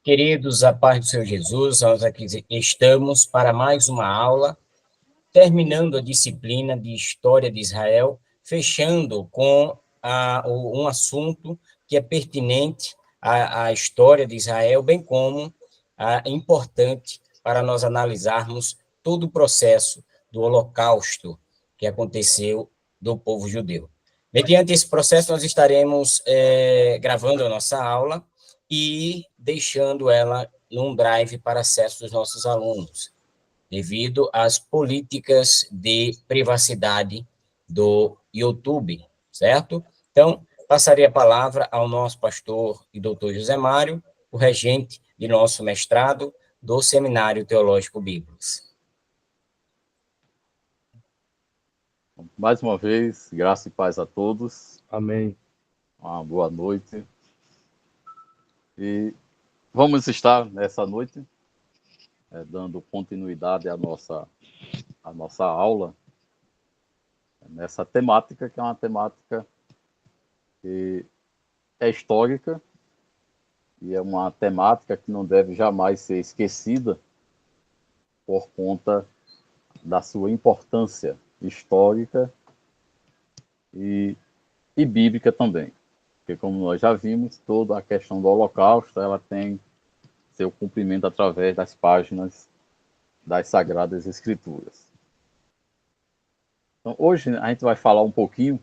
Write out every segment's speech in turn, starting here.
Queridos, a paz do Senhor Jesus, nós aqui estamos para mais uma aula, terminando a disciplina de História de Israel, fechando com um assunto que é pertinente à história de Israel, bem como importante para nós analisarmos todo o processo do Holocausto que aconteceu do povo judeu. Mediante esse processo, nós estaremos gravando a nossa aula e deixando ela num drive para acesso dos nossos alunos, devido às políticas de privacidade do YouTube, certo? Então, passaria a palavra ao nosso pastor e doutor José Mário, o regente de nosso mestrado do Seminário Teológico Bíblicos. Mais uma vez, graça e paz a todos. Amém. Uma boa noite. E vamos estar nessa noite dando continuidade à nossa aula, nessa temática, que é uma temática que é histórica e é uma temática que não deve jamais ser esquecida por conta da sua importância histórica e bíblica também. Porque, como nós já vimos, toda a questão do Holocausto, ela tem seu cumprimento através das páginas das Sagradas Escrituras. Então, hoje a gente vai falar um pouquinho,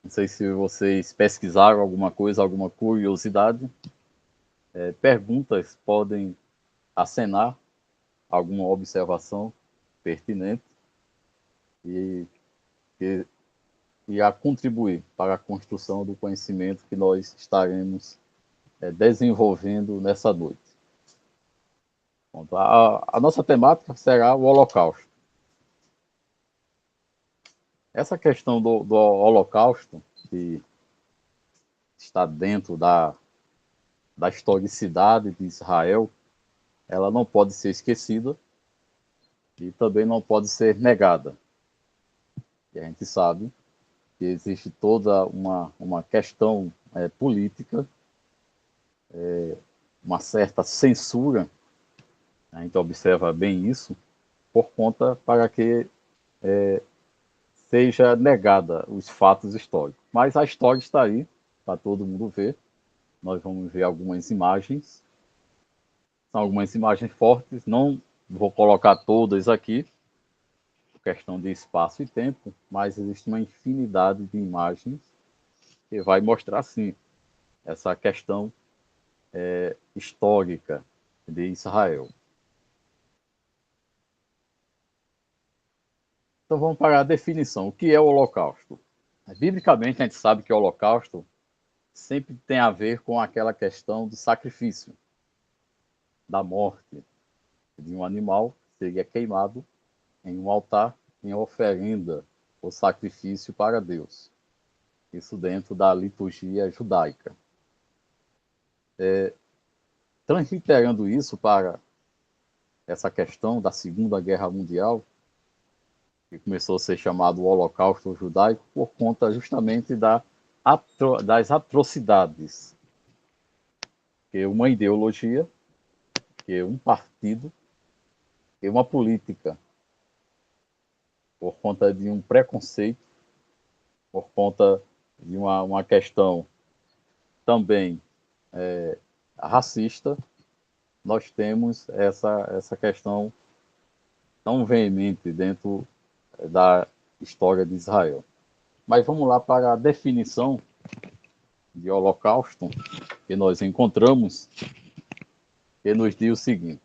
não sei se vocês pesquisaram alguma coisa, alguma curiosidade, perguntas podem acenar alguma observação pertinente e a contribuir para a construção do conhecimento que nós estaremos desenvolvendo nessa noite. Bom, a nossa temática será o Holocausto. Essa questão do Holocausto, que está dentro da historicidade de Israel, ela não pode ser esquecida e também não pode ser negada. E a gente sabe que existe toda uma questão política, uma certa censura, a gente observa bem isso, por conta para que seja negada os fatos históricos. Mas a história está aí, para todo mundo ver. Nós vamos ver algumas imagens. São algumas imagens fortes, não vou colocar todas aqui, por questão de espaço e tempo, mas existe uma infinidade de imagens que vai mostrar, sim, essa questão histórica de Israel. Então vamos para a definição. O que é o Holocausto? Biblicamente, a gente sabe que o Holocausto sempre tem a ver com aquela questão do sacrifício, da morte de um animal que seria queimado em um altar, em oferenda ou sacrifício para Deus. Isso dentro da liturgia judaica. Transliterando isso para essa questão da Segunda Guerra Mundial, que começou a ser chamado o Holocausto Judaico por conta justamente das atrocidades que uma ideologia, que um partido, que uma política, por conta de um preconceito, por conta de uma questão também racista, nós temos essa questão tão veemente dentro da história de Israel. Mas vamos lá para a definição de Holocausto que nós encontramos, que nos diz o seguinte: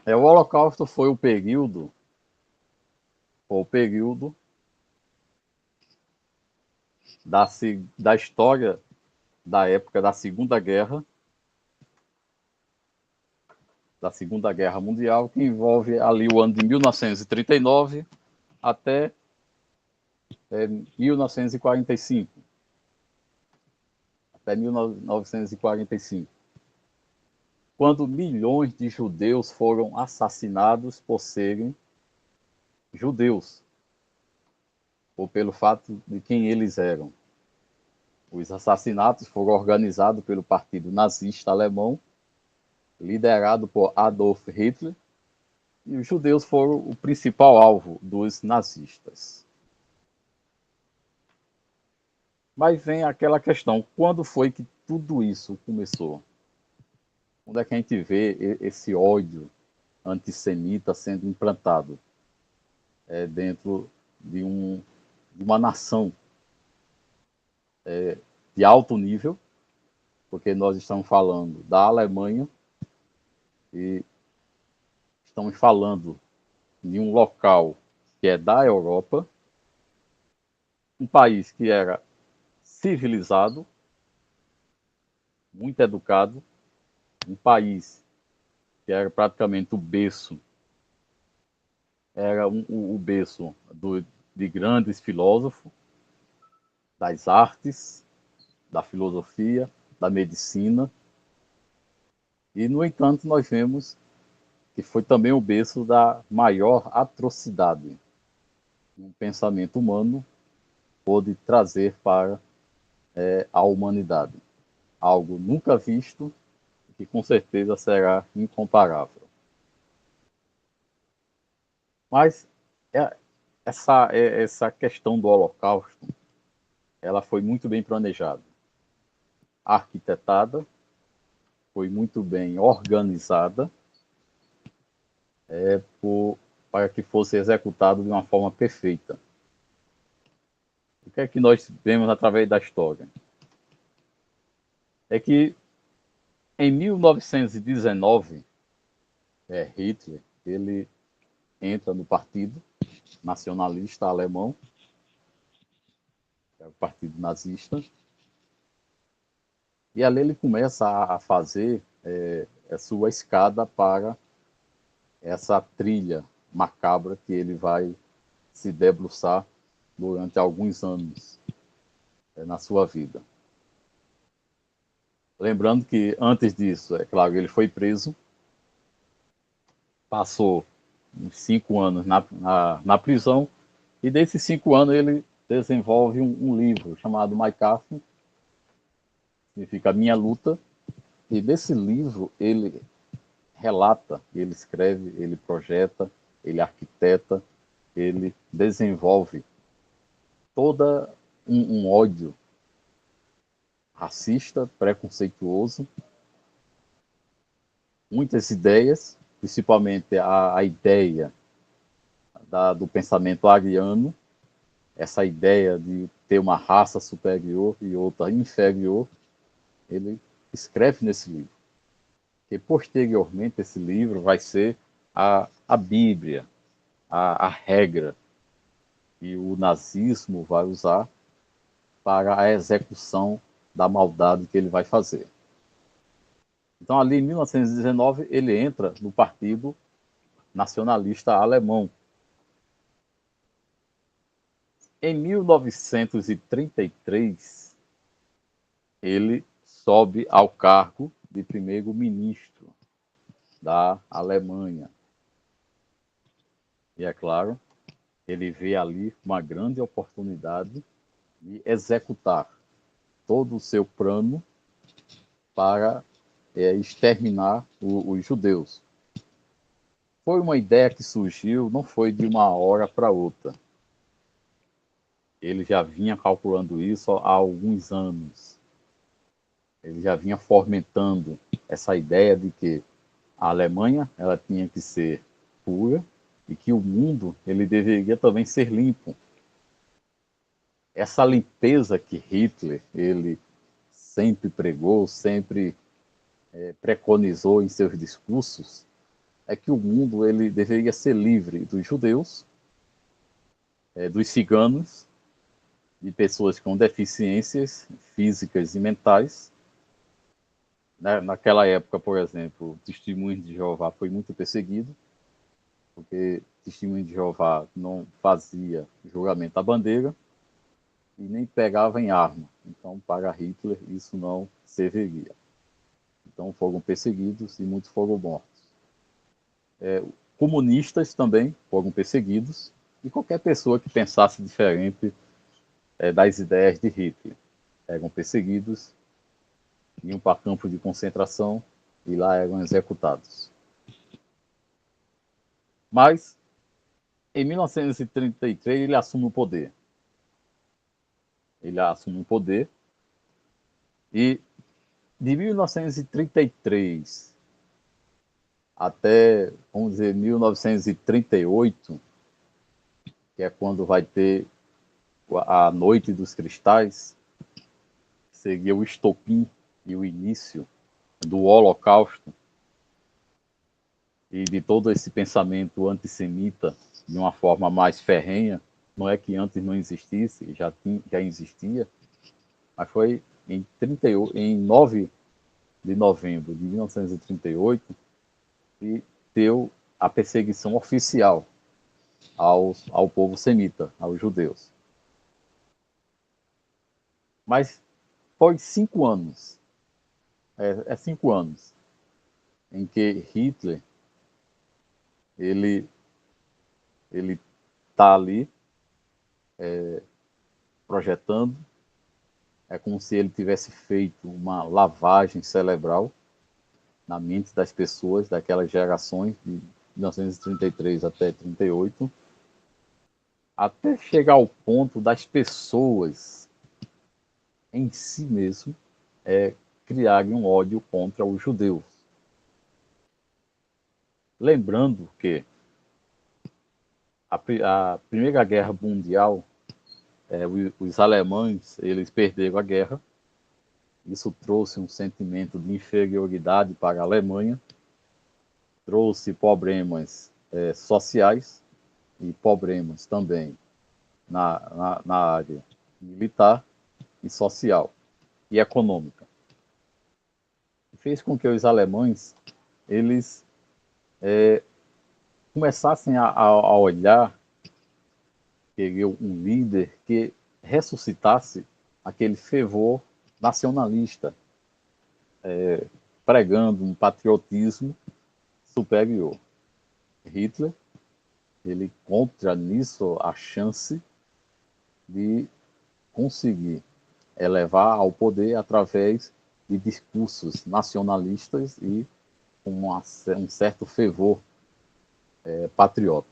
o Holocausto foi o período da história da época da Segunda Guerra Mundial, que envolve ali o ano de 1939 até 1945. Até 1945. Quando milhões de judeus foram assassinados por serem judeus, ou pelo fato de quem eles eram. Os assassinatos foram organizados pelo Partido Nazista Alemão, liderado por Adolf Hitler, e os judeus foram o principal alvo dos nazistas. Mas vem aquela questão, quando foi que tudo isso começou? Onde é que a gente vê esse ódio antissemita sendo implantado dentro de uma nação de alto nível, porque nós estamos falando da Alemanha e estamos falando de um local que é da Europa, um país que era civilizado, muito educado, um país que era praticamente o berço, era o berço de grandes filósofos, das artes, da filosofia, da medicina, e, no entanto, nós vemos que foi também o berço da maior atrocidade que um pensamento humano pôde trazer para a humanidade. Algo nunca visto, que com certeza será incomparável. Mas essa questão do Holocausto, ela foi muito bem planejada, arquitetada, foi muito bem organizada, para que fosse executado de uma forma perfeita. O que é que nós vemos através da história? É que em 1919, Hitler ele entra no Partido Nacionalista Alemão, que é o Partido Nazista, e ali ele começa a fazer a sua escada para essa trilha macabra que ele vai se debruçar durante alguns anos na sua vida. Lembrando que antes disso, é claro, ele foi preso, passou uns 5 anos na prisão, e desses 5 anos ele desenvolve um livro chamado Mein Kampf, significa Minha Luta, e nesse livro ele relata, ele escreve, ele projeta, ele arquiteta, ele desenvolve todo um ódio racista, preconceituoso, muitas ideias, principalmente a ideia do pensamento ariano, essa ideia de ter uma raça superior e outra inferior, ele escreve nesse livro. E posteriormente esse livro vai ser a Bíblia, a regra que o nazismo vai usar para a execução da maldade que ele vai fazer. Então, ali em 1919, ele entra no Partido Nacionalista Alemão. Em 1933, ele sobe ao cargo de primeiro-ministro da Alemanha. E, é claro, ele vê ali uma grande oportunidade de executar todo o seu plano para exterminar os judeus. Foi uma ideia que surgiu, não foi de uma hora para outra. Ele já vinha calculando isso há alguns anos. Ele já vinha fomentando essa ideia de que a Alemanha ela tinha que ser pura e que o mundo ele deveria também ser limpo. Essa limpeza que Hitler ele sempre pregou, sempre preconizou em seus discursos, é que o mundo ele deveria ser livre dos judeus, dos ciganos, de pessoas com deficiências físicas e mentais. Naquela época, por exemplo, o Testemunho de Jeová foi muito perseguido, porque o Testemunho de Jeová não fazia juramento à bandeira e nem pegava em arma. Então, para Hitler, isso não serviria. Então, foram perseguidos e muitos foram mortos. Comunistas também foram perseguidos, e qualquer pessoa que pensasse diferente das ideias de Hitler. eram perseguidos, iam para campos de concentração e lá eram executados. Mas, em 1933, ele assume o poder. Ele assume o poder e, de 1933 até, vamos dizer, 1938, que é quando vai ter a Noite dos Cristais, seria o estopim e o início do Holocausto e de todo esse pensamento antissemita de uma forma mais ferrenha. Não é que antes não existisse, já existia, mas foi em 9 de novembro de 1938 e deu a perseguição oficial ao povo semita, aos judeus. Mas foi 5 anos, 5 anos, em que Hitler ele está ali projetando, é como se ele tivesse feito uma lavagem cerebral na mente das pessoas daquelas gerações de 1933 até 38, até chegar ao ponto das pessoas em si mesmo criarem um ódio contra os judeus. Lembrando que a Primeira Guerra Mundial, os alemães eles perderam a guerra. Isso trouxe um sentimento de inferioridade para a Alemanha, trouxe problemas sociais e problemas também na área militar e social e econômica. Fez com que os alemães eles começassem a olhar, querer um líder que ressuscitasse aquele fervor nacionalista, pregando um patriotismo superior. Hitler, ele encontra nisso a chance de conseguir elevar ao poder através de discursos nacionalistas e um certo fervor patriota.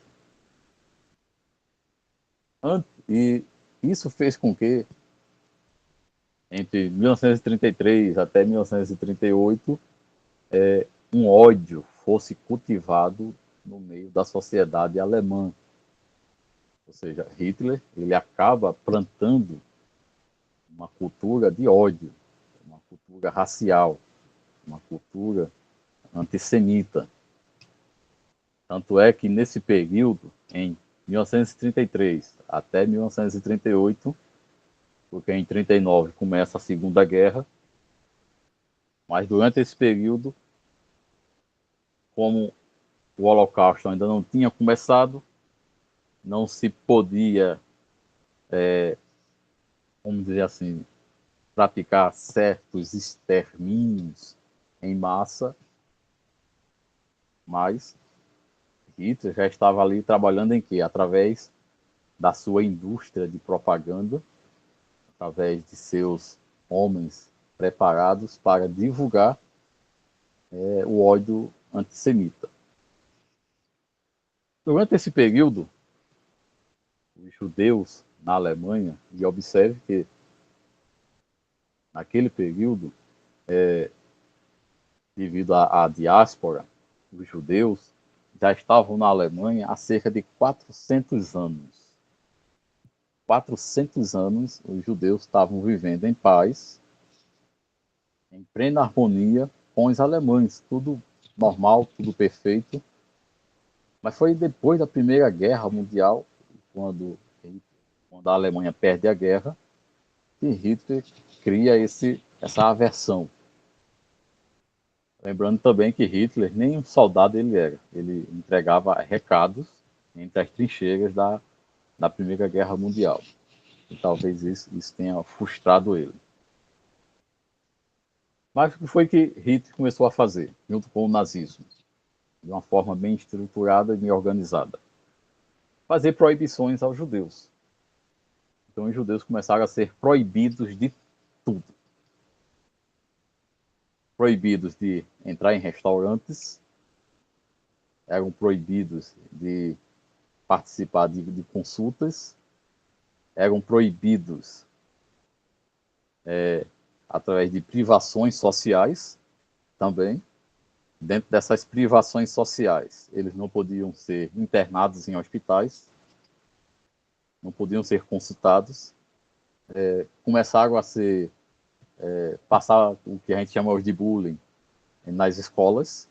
E isso fez com que, entre 1933 até 1938, um ódio fosse cultivado no meio da sociedade alemã. Ou seja, Hitler ele acaba plantando uma cultura de ódio, uma cultura racial, uma cultura antissemita. Tanto é que nesse período, em 1933 até 1938, porque em 39 começa a Segunda Guerra, mas durante esse período, como o Holocausto ainda não tinha começado, não se podia, vamos dizer assim, praticar certos extermínios em massa, mas Hitler já estava ali trabalhando em quê? Através da sua indústria de propaganda, através de seus homens preparados para divulgar o ódio antissemita. Durante esse período, os judeus na Alemanha, e observe que naquele período, devido à diáspora, os judeus já estavam na Alemanha há cerca de 400 anos. 400 anos os judeus estavam vivendo em paz, em plena harmonia com os alemães, tudo normal, tudo perfeito. Mas foi depois da Primeira Guerra Mundial, quando a Alemanha perde a guerra, que Hitler cria essa aversão. Lembrando também que Hitler nem um soldado ele era, ele entregava recados entre as trincheiras da Primeira Guerra Mundial. E talvez isso tenha frustrado ele. Mas o que foi que Hitler começou a fazer, junto com o nazismo? De uma forma bem estruturada e bem organizada. Fazer proibições aos judeus. Então os judeus começaram a ser proibidos de tudo. Proibidos de entrar em restaurantes, eram proibidos de participar de consultas, eram proibidos através de privações sociais também. Dentro dessas privações sociais, eles não podiam ser internados em hospitais, não podiam ser consultados, começaram a ser passar o que a gente chama hoje de bullying nas escolas,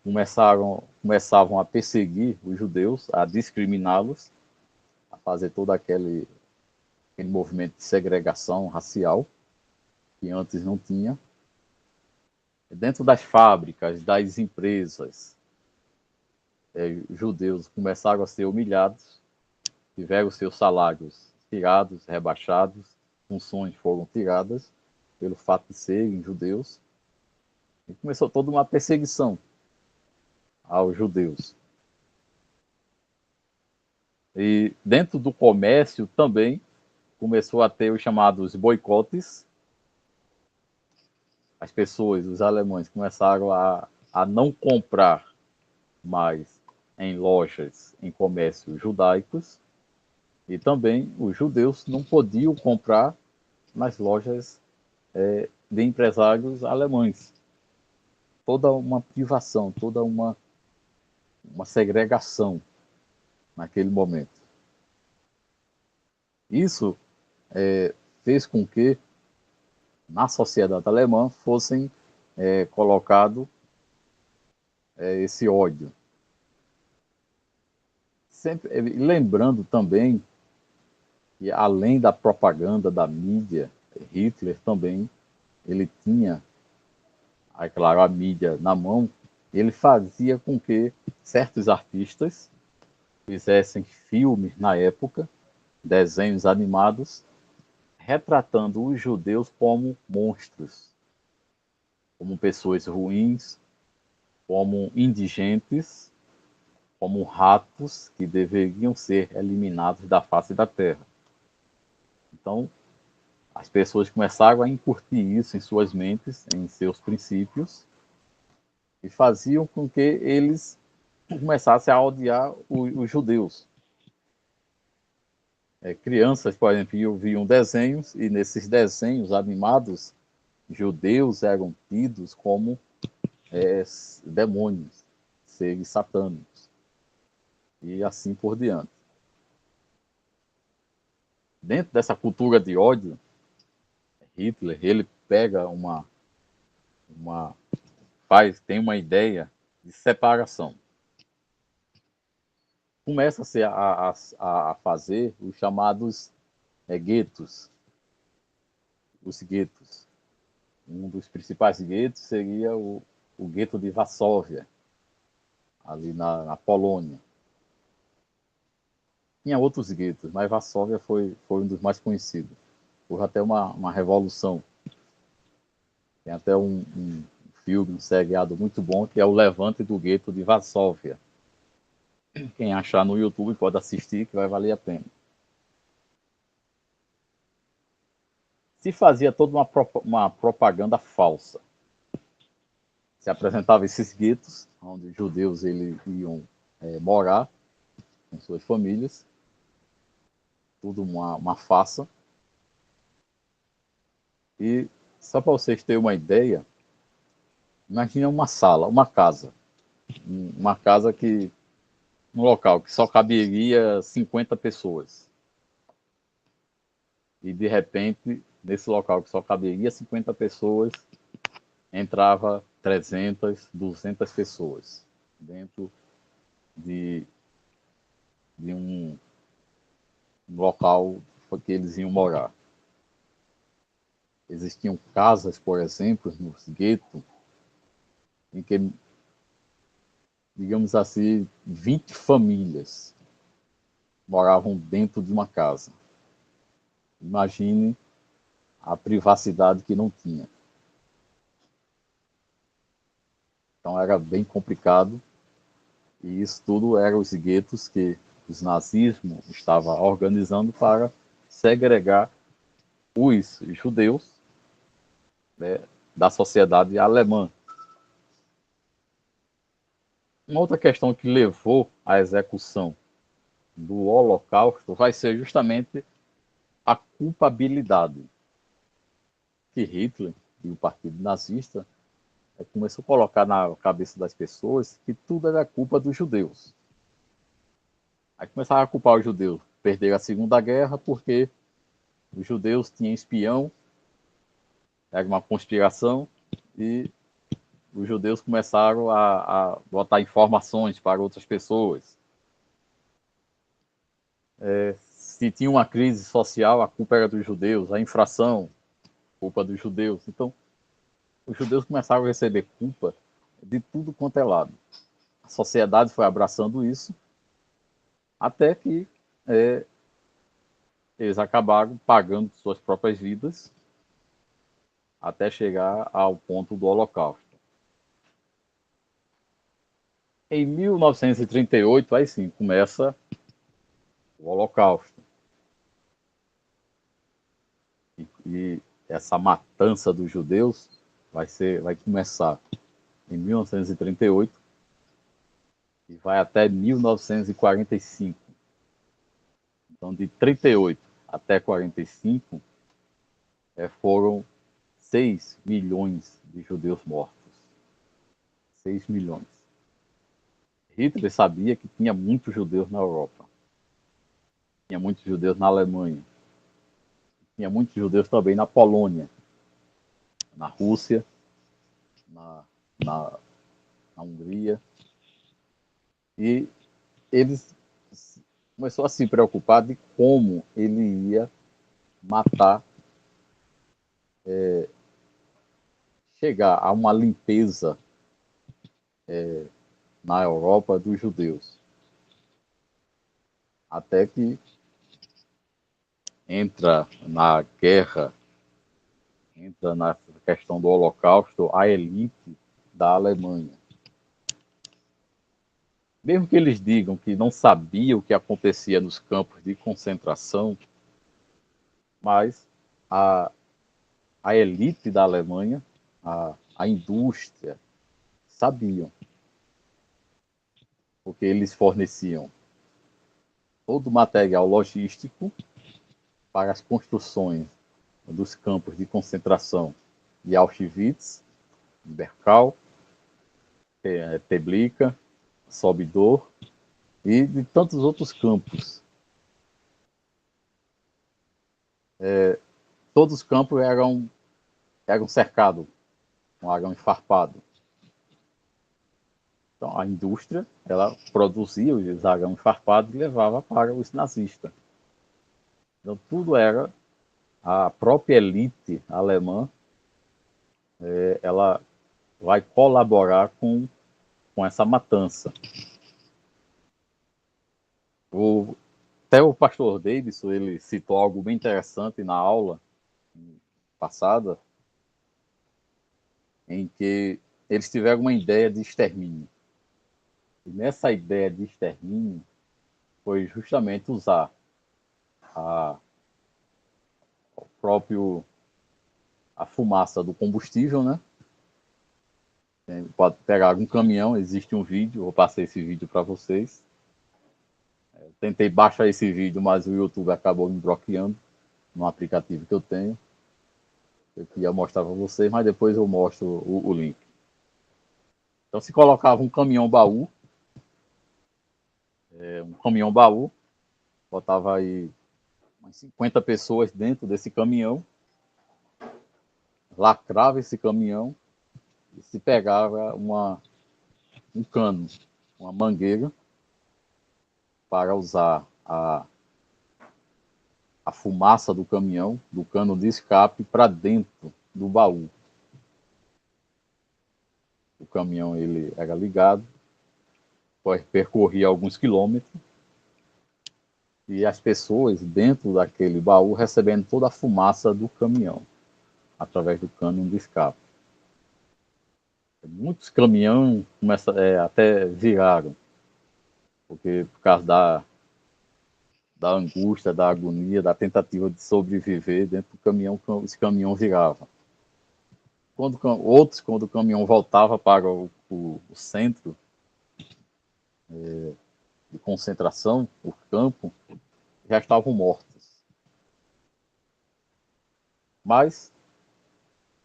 começavam a perseguir os judeus, a discriminá-los, a fazer todo aquele movimento de segregação racial que antes não tinha. Dentro das fábricas, das empresas, judeus começaram a ser humilhados, tiveram seus salários tirados, rebaixados, funções foram tiradas pelo fato de serem judeus, e começou toda uma perseguição aos judeus. E dentro do comércio também começou a ter os chamados boicotes. As pessoas, os alemães, começaram a não comprar mais em lojas, em comércios judaicos, e também os judeus não podiam comprar nas lojas de empresários alemães. Toda uma privação, toda uma segregação naquele momento. Isso fez com que na sociedade alemã fossem colocado esse ódio. Sempre lembrando também que, além da propaganda da mídia, Hitler também, ele tinha, claro, a mídia na mão, ele fazia com que certos artistas fizessem filmes na época, desenhos animados, retratando os judeus como monstros, como pessoas ruins, como indigentes, como ratos que deveriam ser eliminados da face da terra. Então, as pessoas começaram a incutir isso em suas mentes, em seus princípios, e faziam com que eles começassem a odiar os judeus. Crianças, por exemplo, viam desenhos, e nesses desenhos animados, judeus eram tidos como demônios, seres satânicos, e assim por diante. Dentro dessa cultura de ódio, Hitler, ele pega tem uma ideia de separação. Começa-se a fazer os chamados guetos. Os guetos. Um dos principais guetos seria o gueto de Varsóvia, ali na Polônia. Tinha outros guetos, mas Varsóvia foi um dos mais conhecidos. Houve até uma revolução. Tem até um filme, um seriado muito bom, que é o Levante do Gueto de Varsóvia. Quem achar no YouTube pode assistir, que vai valer a pena. Se fazia toda uma propaganda falsa. Se apresentava esses guetos, onde os judeus iam morar com suas famílias. Tudo uma farsa. E só para vocês terem uma ideia, imagina uma sala, uma casa que um local que só caberia 50 pessoas. E de repente, nesse local que só caberia 50 pessoas, entrava 300, 200 pessoas dentro de um local que eles iam morar. Existiam casas, por exemplo, nos guetos, em que, digamos assim, 20 famílias moravam dentro de uma casa. Imagine a privacidade que não tinha. Então era bem complicado, e isso tudo eram os guetos que o nazismo estava organizando para segregar os judeus, né, da sociedade alemã. Uma outra questão que levou à execução do Holocausto vai ser justamente a culpabilidade que Hitler e o Partido Nazista começou a colocar na cabeça das pessoas que tudo era culpa dos judeus. Aí começaram a culpar os judeus. Perderam a Segunda Guerra porque os judeus tinham espião, era uma conspiração, e os judeus começaram a botar informações para outras pessoas. Se tinha uma crise social, a culpa era dos judeus, a infração, culpa dos judeus. Então, os judeus começaram a receber culpa de tudo quanto é lado. A sociedade foi abraçando isso, até que eles acabaram pagando suas próprias vidas até chegar ao ponto do Holocausto. Em 1938, aí sim, começa o Holocausto. E essa matança dos judeus vai começar em 1938 e vai até 1945. Então, de 38 até 45, foram 6 milhões de judeus mortos. 6 milhões. Hitler sabia que tinha muitos judeus na Europa. Tinha muitos judeus na Alemanha. Tinha muitos judeus também na Polônia, na Rússia, na Hungria. E eles começou a se preocupar de como ele ia matar, chegar a uma limpeza na Europa dos judeus. Até que entra na guerra, entra na questão do Holocausto, a elite da Alemanha. Mesmo que eles digam que não sabiam o que acontecia nos campos de concentração, mas a elite da Alemanha, a indústria, sabiam. Porque eles forneciam todo o material logístico para as construções dos campos de concentração de Auschwitz, Berkau, Teblica, Sobibor e de tantos outros campos. Todos os campos eram cercados com arame farpado. Então, a indústria, ela produzia os arames farpados e levava para os nazistas. Então, tudo era a própria elite alemã, ela vai colaborar com essa matança. Até o pastor Davidson, ele citou algo bem interessante na aula passada, em que eles tiveram uma ideia de extermínio. E nessa ideia de extermínio foi justamente usar a fumaça do combustível, né? Pode pegar um caminhão, existe um vídeo, eu passei esse vídeo para vocês. Tentei baixar esse vídeo, mas o YouTube acabou me bloqueando no aplicativo que eu tenho. Eu queria mostrar para vocês, mas depois eu mostro o link. Então se colocava um caminhão baú, botava aí umas 50 pessoas dentro desse caminhão, lacrava esse caminhão e se pegava um cano, uma mangueira, para usar a fumaça do caminhão, do cano de escape, para dentro do baú. O caminhão ele era ligado, percorria alguns quilômetros, e as pessoas dentro daquele baú recebendo toda a fumaça do caminhão, através do cano de escape. Muitos caminhões até viraram, porque por causa da angústia, da agonia, da tentativa de sobreviver dentro do caminhão, que esse caminhão virava. Outros, quando o caminhão voltava para o centro de concentração, o campo, já estavam mortos. Mas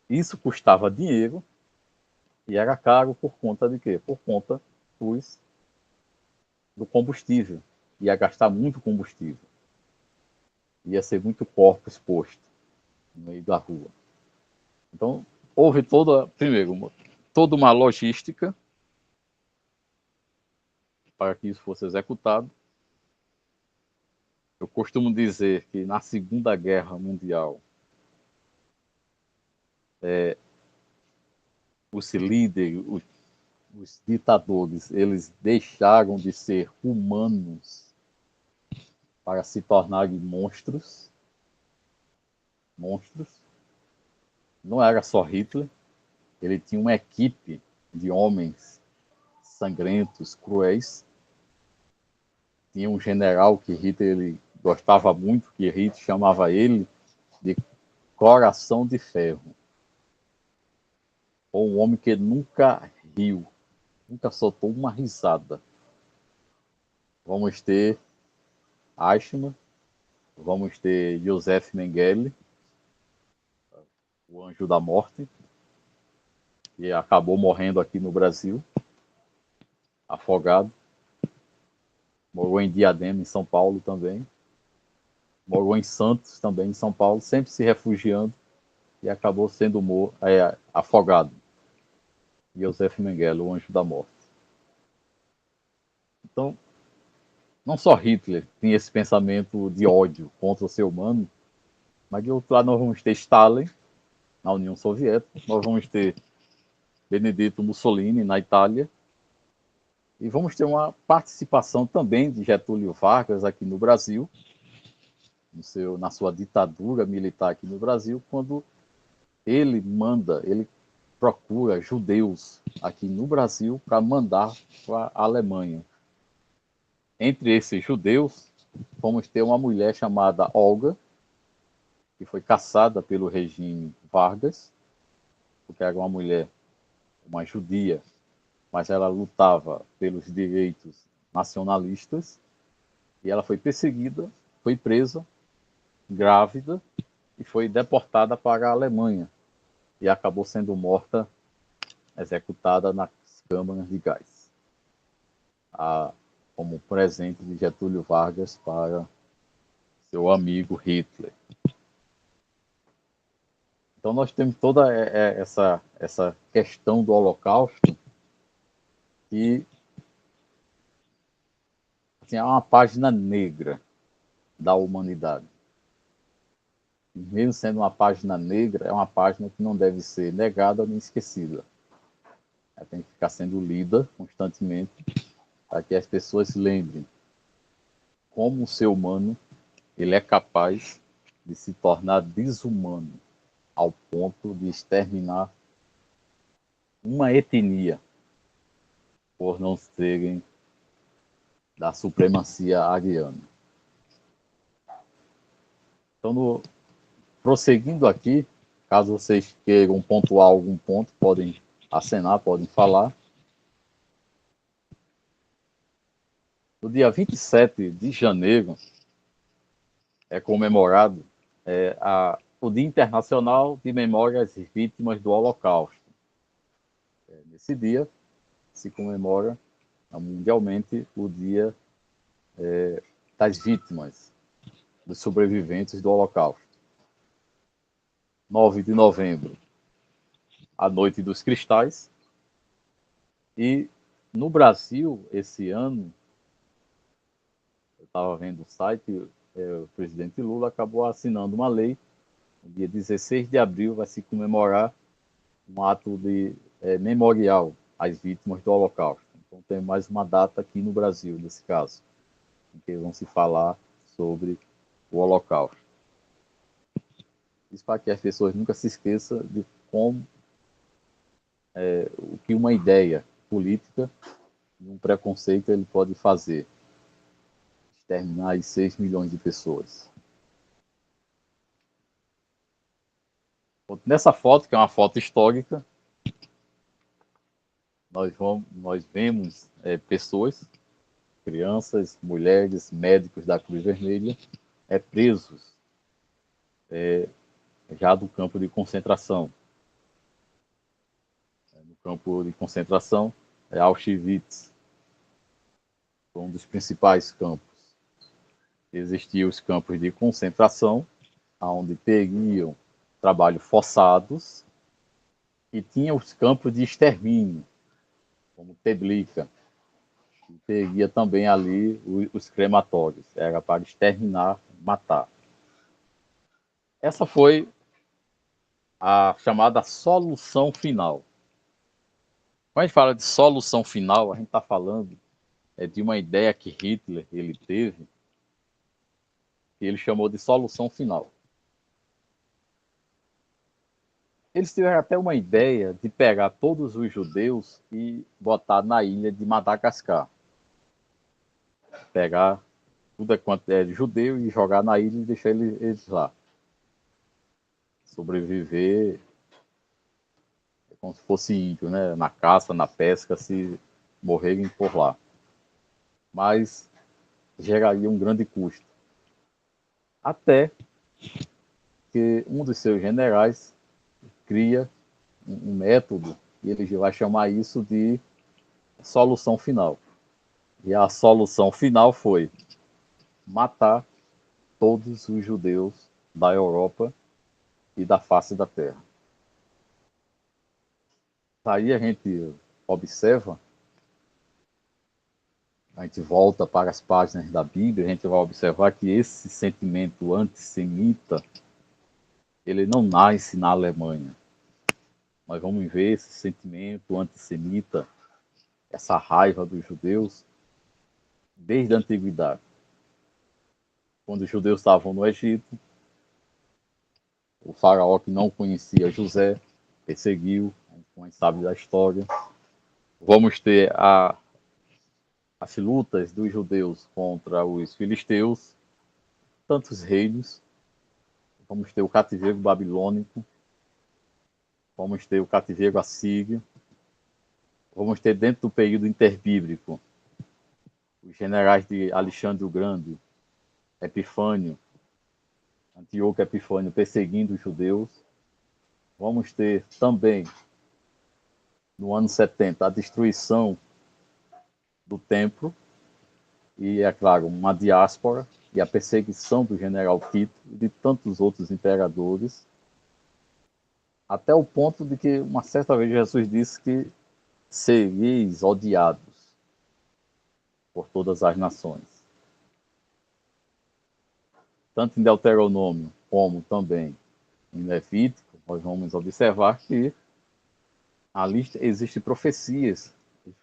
isso custava dinheiro e era caro por conta de quê? Por conta do combustível. Ia gastar muito combustível. Ia ser muito corpo exposto no meio da rua. Então, houve toda uma logística para que isso fosse executado. Eu costumo dizer que na Segunda Guerra Mundial, os líderes, os ditadores, eles deixaram de ser humanos para se tornarem monstros. Não era só Hitler, ele tinha uma equipe de homens sangrentos, cruéis. Tinha um general que Hitler ele gostava muito, que Hitler chamava ele de Coração de Ferro. Ou um homem que nunca riu, nunca soltou uma risada. Vamos ter Eichmann, vamos ter Joseph Mengele, o Anjo da Morte, que acabou morrendo aqui no Brasil, afogado. Morou em Diadema, em São Paulo também. Morou em Santos também, em São Paulo, sempre se refugiando e acabou sendo afogado. Joseph Mengele, o Anjo da Morte. Então, não só Hitler tinha esse pensamento de ódio contra o ser humano, mas de outro lado nós vamos ter Stalin na União Soviética, nós vamos ter Benedetto Mussolini na Itália, e vamos ter uma participação também de Getúlio Vargas aqui no Brasil, na sua ditadura militar aqui no Brasil, quando ele procura judeus aqui no Brasil para mandar para a Alemanha. Entre esses judeus, vamos ter uma mulher chamada Olga, que foi caçada pelo regime Vargas, porque era uma judia, mas ela lutava pelos direitos nacionalistas, e ela foi perseguida, foi presa, grávida, e foi deportada para a Alemanha, e acabou sendo morta, executada nas câmaras de gás, como presente de Getúlio Vargas para seu amigo Hitler. Então nós temos toda essa questão do Holocausto, que assim, é uma página negra da humanidade. E mesmo sendo uma página negra, é uma página que não deve ser negada nem esquecida. Ela tem que ficar sendo lida constantemente para que as pessoas se lembrem como o ser humano ele é capaz de se tornar desumano ao ponto de exterminar uma etnia por não serem da supremacia ariana. Então, prosseguindo aqui, caso vocês queiram pontuar algum ponto, podem acenar, podem falar. No dia 27 de janeiro é comemorado o Dia Internacional de Memória às Vítimas do Holocausto. Nesse dia se comemora mundialmente o Dia das Vítimas, dos sobreviventes do Holocausto. 9 de novembro, a Noite dos Cristais. E no Brasil, esse ano, eu estava vendo o site, o presidente Lula acabou assinando uma lei. No dia 16 de abril vai se comemorar um ato de memorial às vítimas do Holocausto. Então tem mais uma data aqui no Brasil, nesse caso, em que vão se falar sobre o Holocausto. Isso para que as pessoas nunca se esqueçam de como o que uma ideia política e um preconceito ele pode fazer. exterminar aí 6 milhões de pessoas. Nessa foto, que é uma foto histórica, nós vemos pessoas, crianças, mulheres, médicos da Cruz Vermelha, presos já do campo de concentração. No campo de concentração Auschwitz, um dos principais campos. Existiam os campos de concentração, onde teriam trabalho forçados, e tinha os campos de extermínio, como Treblinka, e teria também ali os crematórios, era para exterminar, matar. Essa foi a chamada solução final. Quando a gente fala de solução final, a gente está falando de uma ideia que Hitler ele teve, que ele chamou de solução final. Eles tiveram até uma ideia de pegar todos os judeus e botar na ilha de Madagascar. Pegar tudo quanto é de judeu e jogar na ilha e deixar eles lá. Sobreviver como se fosse índio, né? Na caça, na pesca, se morrerem por lá. Mas geraria um grande custo. Até que um dos seus generais cria um método e ele vai chamar isso de solução final. E a solução final foi matar todos os judeus da Europa e da face da Terra. Aí a gente observa, a gente volta para as páginas da Bíblia, a gente vai observar que esse sentimento antissemita, ele não nasce na Alemanha. Nós vamos ver esse sentimento antissemita, essa raiva dos judeus, desde a antiguidade. Quando os judeus estavam no Egito, o faraó que não conhecia José perseguiu, como a gente sabe da história. Vamos ter as lutas dos judeus contra os filisteus, tantos reinos. Vamos ter o cativeiro babilônico, vamos ter o cativeiro assírio, vamos ter dentro do período interbíblico os generais de Alexandre o Grande, Epifânio, Antíoco Epifânio perseguindo os judeus. Vamos ter também, no ano 70, a destruição do templo e, é claro, uma diáspora e a perseguição do general Tito e de tantos outros imperadores, até o ponto de que uma certa vez Jesus disse que sereis odiados por todas as nações. Tanto em Deuteronômio como também em Levítico, nós vamos observar que ali existem profecias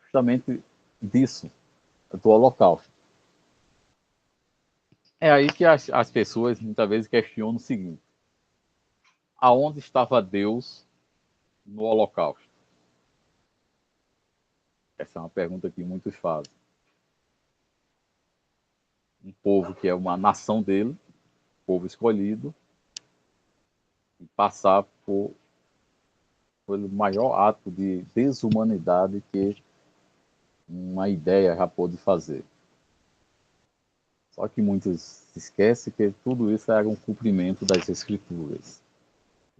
justamente disso, do Holocausto. É aí que as pessoas muitas vezes questionam o seguinte: aonde estava Deus no Holocausto? Essa é uma pergunta que muitos fazem. Um povo que é uma nação dele, povo escolhido, e passar pelo maior ato de desumanidade que uma ideia já pôde fazer. Só que muitos esquecem que tudo isso era um cumprimento das Escrituras.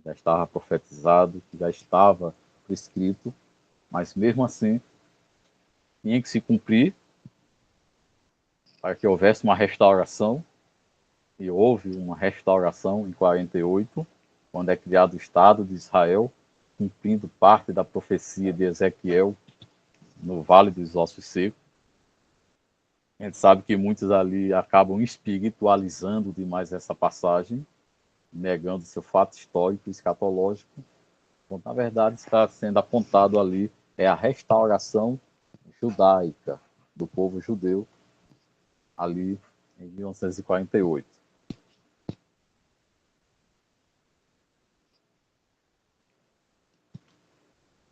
Já estava profetizado, já estava escrito, mas mesmo assim tinha que se cumprir para que houvesse uma restauração, e houve uma restauração em 48, quando é criado o Estado de Israel, cumprindo parte da profecia de Ezequiel no Vale dos Ossos Secos. A gente sabe que muitos ali acabam espiritualizando demais essa passagem, negando seu fato histórico e escatológico, quando na verdade está sendo apontado ali a restauração judaica do povo judeu ali em 1948.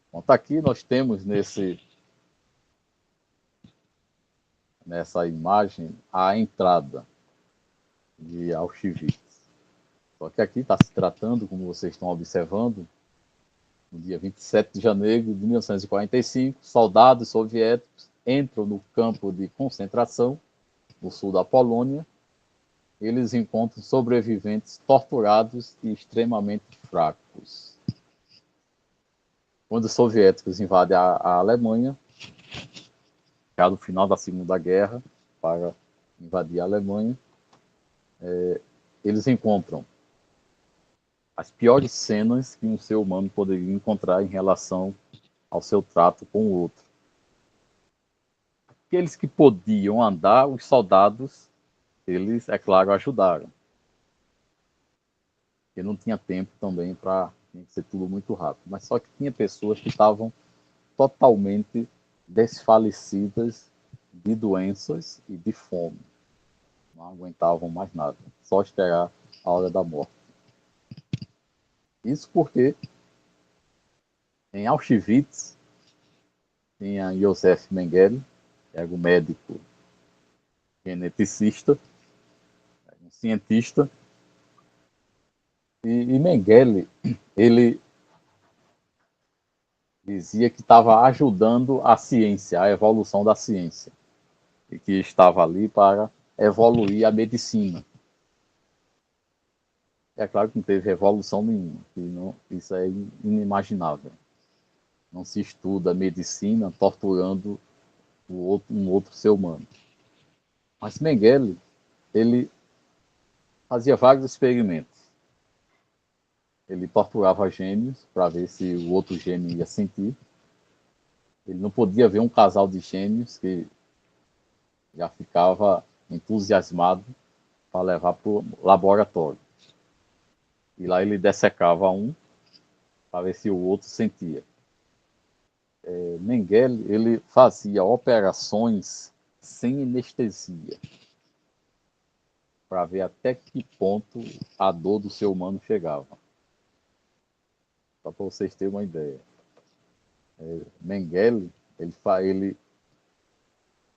Então, aqui nós temos nessa imagem a entrada de Auschwitz. Só que aqui está se tratando, como vocês estão observando, no dia 27 de janeiro de 1945, soldados soviéticos entram no campo de concentração no sul da Polônia. Eles encontram sobreviventes torturados e extremamente fracos. Quando os soviéticos invadem a Alemanha, já no final da Segunda Guerra, para invadir a Alemanha, eles encontram as piores cenas que um ser humano poderia encontrar em relação ao seu trato com o outro. Aqueles que podiam andar, os soldados, eles, é claro, ajudaram. Porque não tinha tempo também para ser tudo muito rápido. Mas só que tinha pessoas que estavam totalmente desfalecidas de doenças e de fome. Não aguentavam mais nada. Só esperar a hora da morte. Isso porque em Auschwitz tinha Josef Mengele, que era um médico geneticista, um cientista, e Mengele, ele dizia que estava ajudando a ciência, a evolução da ciência, e que estava ali para evoluir a medicina. É claro que não teve revolução nenhuma, que não, isso é inimaginável. Não se estuda a medicina torturando um outro ser humano. Mas Mengele, ele fazia vários experimentos. Ele torturava gêmeos para ver se o outro gêmeo ia sentir. Ele não podia ver um casal de gêmeos que já ficava entusiasmado para levar para o laboratório. E lá ele dessecava um para ver se o outro sentia. Mengele, ele fazia operações sem anestesia para ver até que ponto a dor do ser humano chegava. Só para vocês terem uma ideia. Mengele, ele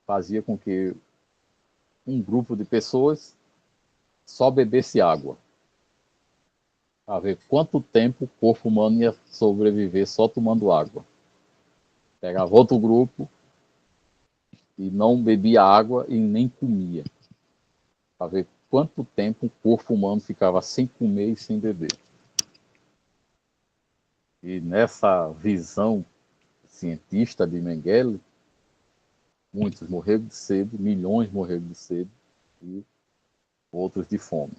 fazia com que um grupo de pessoas só bebesse água, para ver quanto tempo o corpo humano ia sobreviver só tomando água. Pegava outro grupo e não bebia água e nem comia, para ver quanto tempo o corpo humano ficava sem comer e sem beber. E nessa visão cientista de Mengele, muitos morreram de sede, milhões morreram de sede e outros de fome.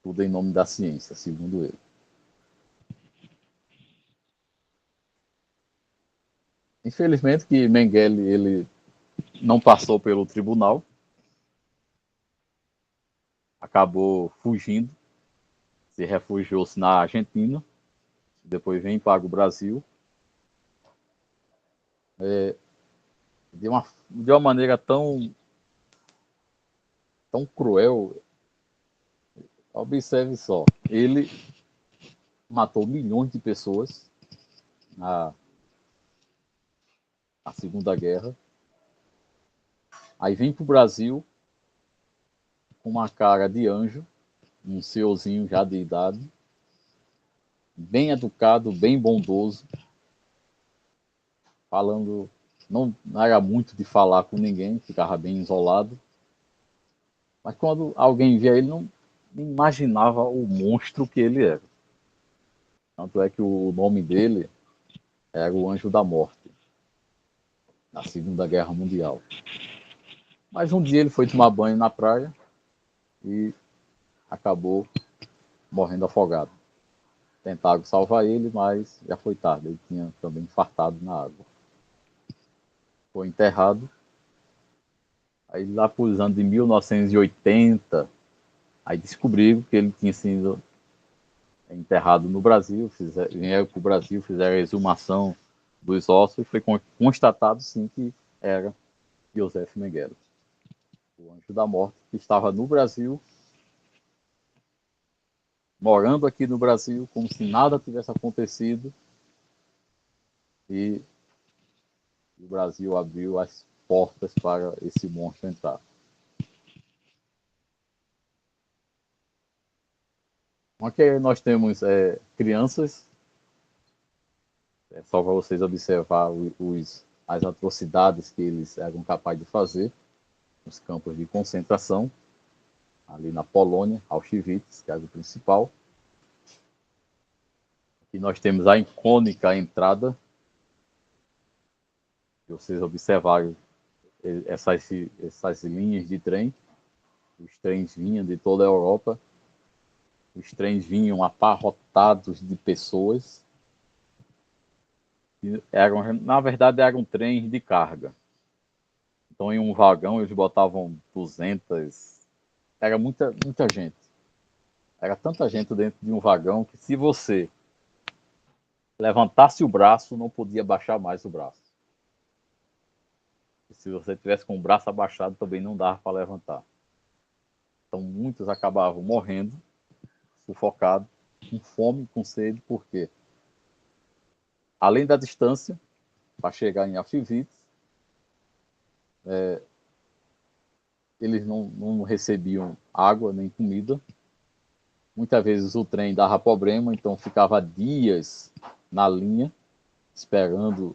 Tudo em nome da ciência, segundo ele. Infelizmente que Mengele ele não passou pelo tribunal, acabou fugindo, se refugiou-se na Argentina, depois vem para o Brasil, de uma maneira tão cruel. Observe só, ele matou milhões de pessoas na Segunda Guerra, aí vem para o Brasil com uma cara de anjo, um senhorzinho já de idade, bem educado, bem bondoso, falando, não era muito de falar com ninguém, ficava bem isolado, mas quando alguém via ele, não imaginava o monstro que ele era. Tanto é que o nome dele era o Anjo da Morte, na Segunda Guerra Mundial. Mas um dia ele foi tomar banho na praia e acabou morrendo afogado. Tentaram salvar ele, mas já foi tarde. Ele tinha também infartado na água. Foi enterrado. Aí lá por os anos de 1980, aí descobriram que ele tinha sido enterrado no Brasil, vieram para o Brasil, fizeram a exumação dos ossos e foi constatado sim que era Josef Mengele, o Anjo da Morte, que estava no Brasil, morando aqui no Brasil, como se nada tivesse acontecido, e o Brasil abriu as portas para esse monstro entrar. Aqui nós temos crianças, só para vocês observar as atrocidades que eles eram capazes de fazer nos campos de concentração, ali na Polônia, Auschwitz, que era o principal. Aqui nós temos a icônica entrada, se vocês observarem essas linhas de trem, os trens vinham de toda a Europa, os trens vinham abarrotados de pessoas, na verdade eram trens de carga. Então em um vagão eles botavam 200, era muita gente. Era tanta gente dentro de um vagão que se você levantasse o braço, não podia baixar mais o braço. E se você tivesse com o braço abaixado, também não dava para levantar. Então muitos acabavam morrendo, sufocados, com fome, com sede, porque além da distância, para chegar em Auschwitz, eles não recebiam água nem comida. Muitas vezes o trem dava problema, então ficava dias na linha, esperando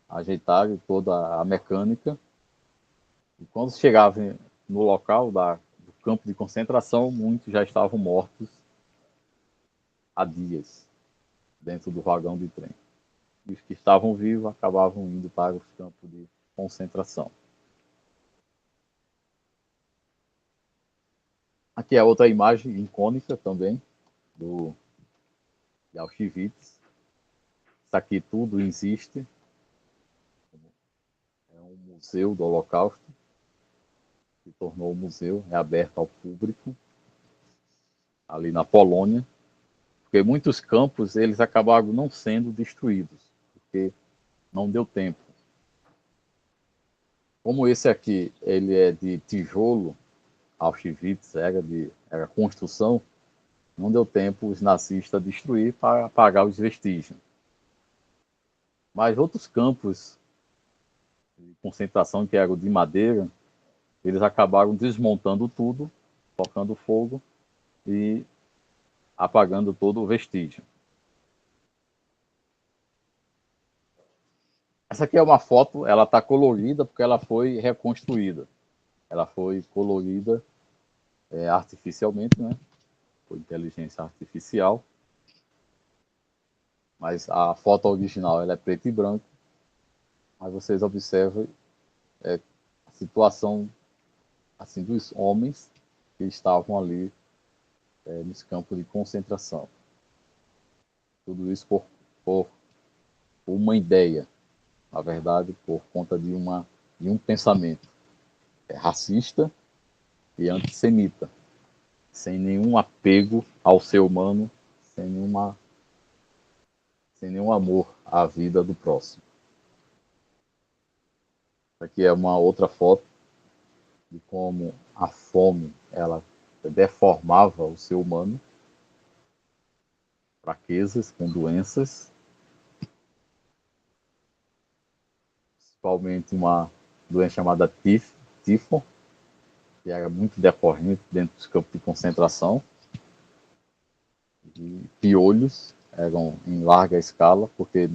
ajeitar toda a mecânica. E quando chegava no local do campo de concentração, muitos já estavam mortos há dias dentro do vagão de trem. E os que estavam vivos acabavam indo para os campos de concentração. Aqui é outra imagem icônica também de Auschwitz. Isso aqui tudo existe. É um museu do Holocausto. Se tornou um museu, é aberto ao público. Ali na Polônia. Porque muitos campos eles acabaram não sendo destruídos. Porque não deu tempo. Como esse aqui ele é de tijolo, Auschwitz era construção, não deu tempo os nazistas destruir para apagar os vestígios. Mas outros campos de concentração, que eram de madeira, eles acabaram desmontando tudo, tocando fogo e apagando todo o vestígio. Essa aqui é uma foto, ela está colorida porque ela foi reconstruída. Ela foi colorida artificialmente, né? Por inteligência artificial. Mas a foto original ela é preto e branco. Mas vocês observam a situação assim, dos homens que estavam ali nos campos de concentração. Tudo isso por uma ideia, na verdade, por conta de um pensamento racista e antissemita, sem nenhum apego ao ser humano, sem nenhum amor à vida do próximo. Aqui é uma outra foto de como a fome ela deformava o ser humano, fraquezas com doenças, principalmente uma doença chamada tifo, que era muito decorrente dentro dos campos de concentração, e piolhos eram em larga escala, porque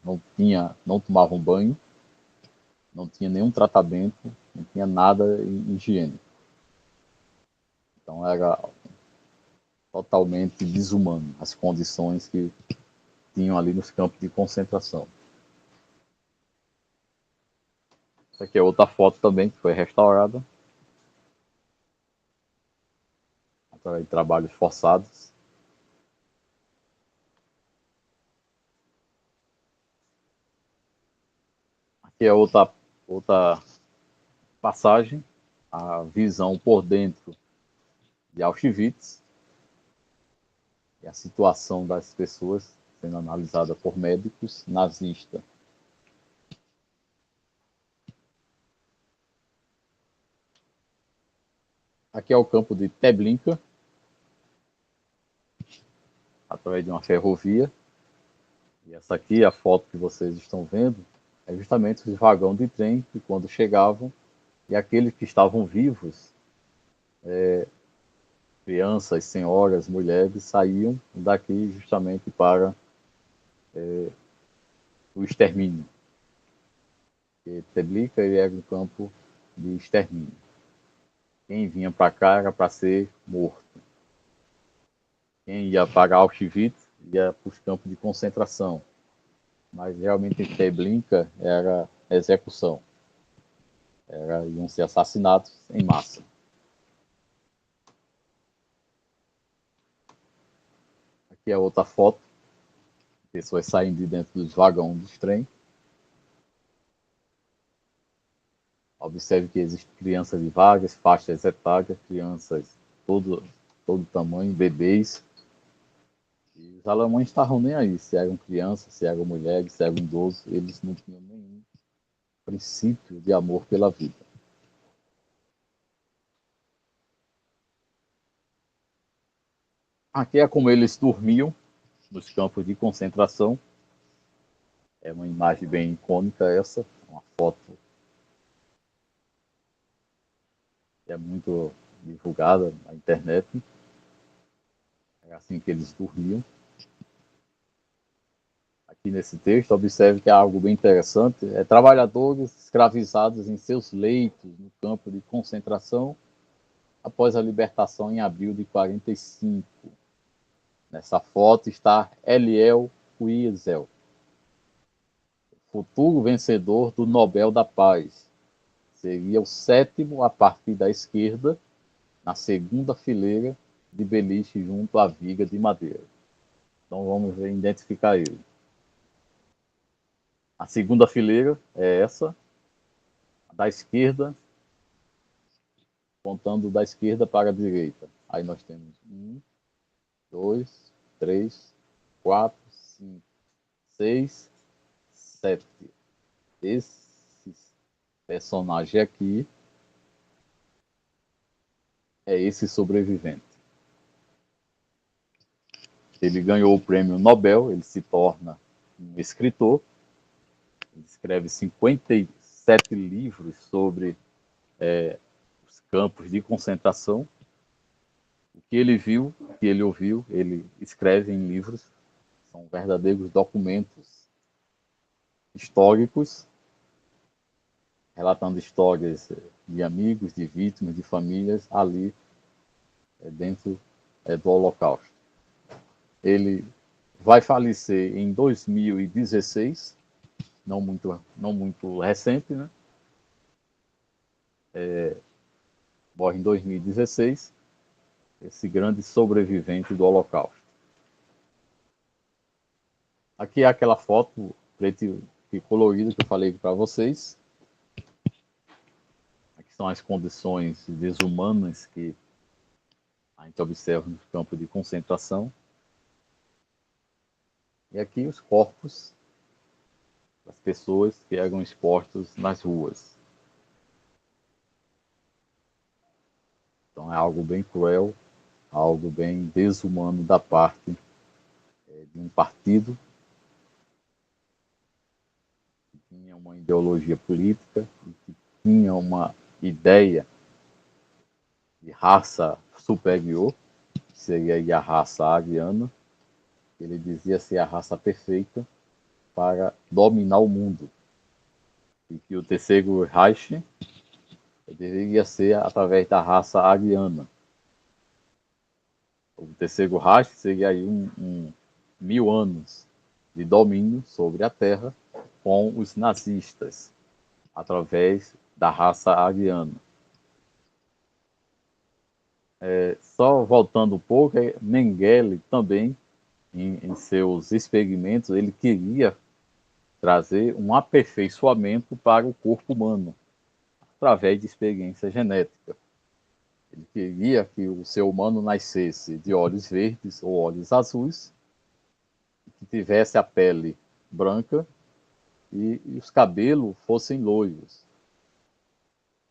não tomavam banho, não tinha nenhum tratamento, não tinha nada higiênico. Então era totalmente desumano as condições que tinham ali nos campos de concentração. Essa aqui é outra foto também que foi restaurada através de trabalhos forçados. Aqui é outra passagem, a visão por dentro de Auschwitz e a situação das pessoas sendo analisada por médicos nazistas. Aqui é o campo de Treblinka, através de uma ferrovia. E essa aqui, a foto que vocês estão vendo, é justamente os vagões de trem que quando chegavam, e aqueles que estavam vivos, crianças, senhoras, mulheres, saíam daqui justamente para o extermínio. Porque Treblinka era um campo de extermínio. Quem vinha para cá era para ser morto. Quem ia para Auschwitz ia para os campos de concentração. Mas realmente em Treblinka era execução. Iam ser assassinados em massa. Aqui é outra foto. Pessoas saindo de dentro dos vagões dos trem. Observe que existem crianças de várias faixas etárias, crianças todo tamanho, bebês. E os alemães estavam nem aí, se eram crianças, se eram mulheres, se eram idosos, eles não tinham nenhum princípio de amor pela vida. Aqui é como eles dormiam nos campos de concentração. É uma imagem bem icônica essa, uma foto que é muito divulgada na internet. É assim que eles dormiam. Aqui nesse texto, observe que é algo bem interessante. Trabalhadores escravizados em seus leitos no campo de concentração após a libertação em abril de 45. Nessa foto está Eliel Wiesel, futuro vencedor do Nobel da Paz. Seria o 7º a partir da esquerda, na segunda fileira de beliche junto à viga de madeira. Então vamos identificar ele. A segunda fileira é essa, da esquerda, contando da esquerda para a direita. Aí nós temos 1, 2, 3, 4, 5, 6, 7. Esse personagem aqui é esse sobrevivente. Ele ganhou o prêmio Nobel, ele se torna um escritor, ele escreve 57 livros sobre os campos de concentração. O que ele viu, o que ele ouviu, ele escreve em livros, são verdadeiros documentos históricos, relatando histórias de amigos, de vítimas, de famílias ali dentro do Holocausto. Ele vai falecer em 2016, não muito recente, né? Morre em 2016, esse grande sobrevivente do Holocausto. Aqui é aquela foto preto e colorida que eu falei para vocês. Aqui são as condições desumanas que a gente observa no campo de concentração. E aqui os corpos das pessoas que eram expostos nas ruas. Então é algo bem cruel, algo bem desumano da parte de um partido que tinha uma ideologia política e que tinha uma ideia de raça superior, que seria a raça ariana. Ele dizia ser a raça perfeita para dominar o mundo. E que o terceiro Reich deveria ser através da raça ariana. O terceiro Reich seria aí 1000 anos de domínio sobre a Terra com os nazistas, através da raça ariana. Só voltando um pouco, Mengele também, em seus experimentos, ele queria trazer um aperfeiçoamento para o corpo humano, através de experiência genética. Ele queria que o ser humano nascesse de olhos verdes ou olhos azuis, que tivesse a pele branca e os cabelos fossem loiros.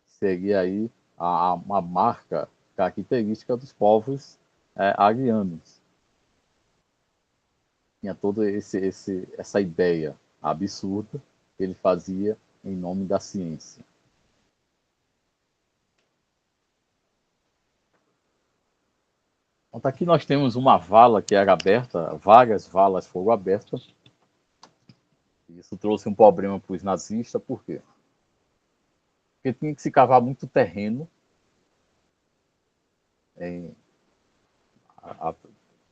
Seria aí uma marca característica dos povos arianos. Tinha toda essa ideia absurda que ele fazia em nome da ciência. Então, aqui nós temos uma vala que era aberta, várias valas foram abertas. Isso trouxe um problema para os nazistas, por quê? Porque tinha que se cavar muito terreno em,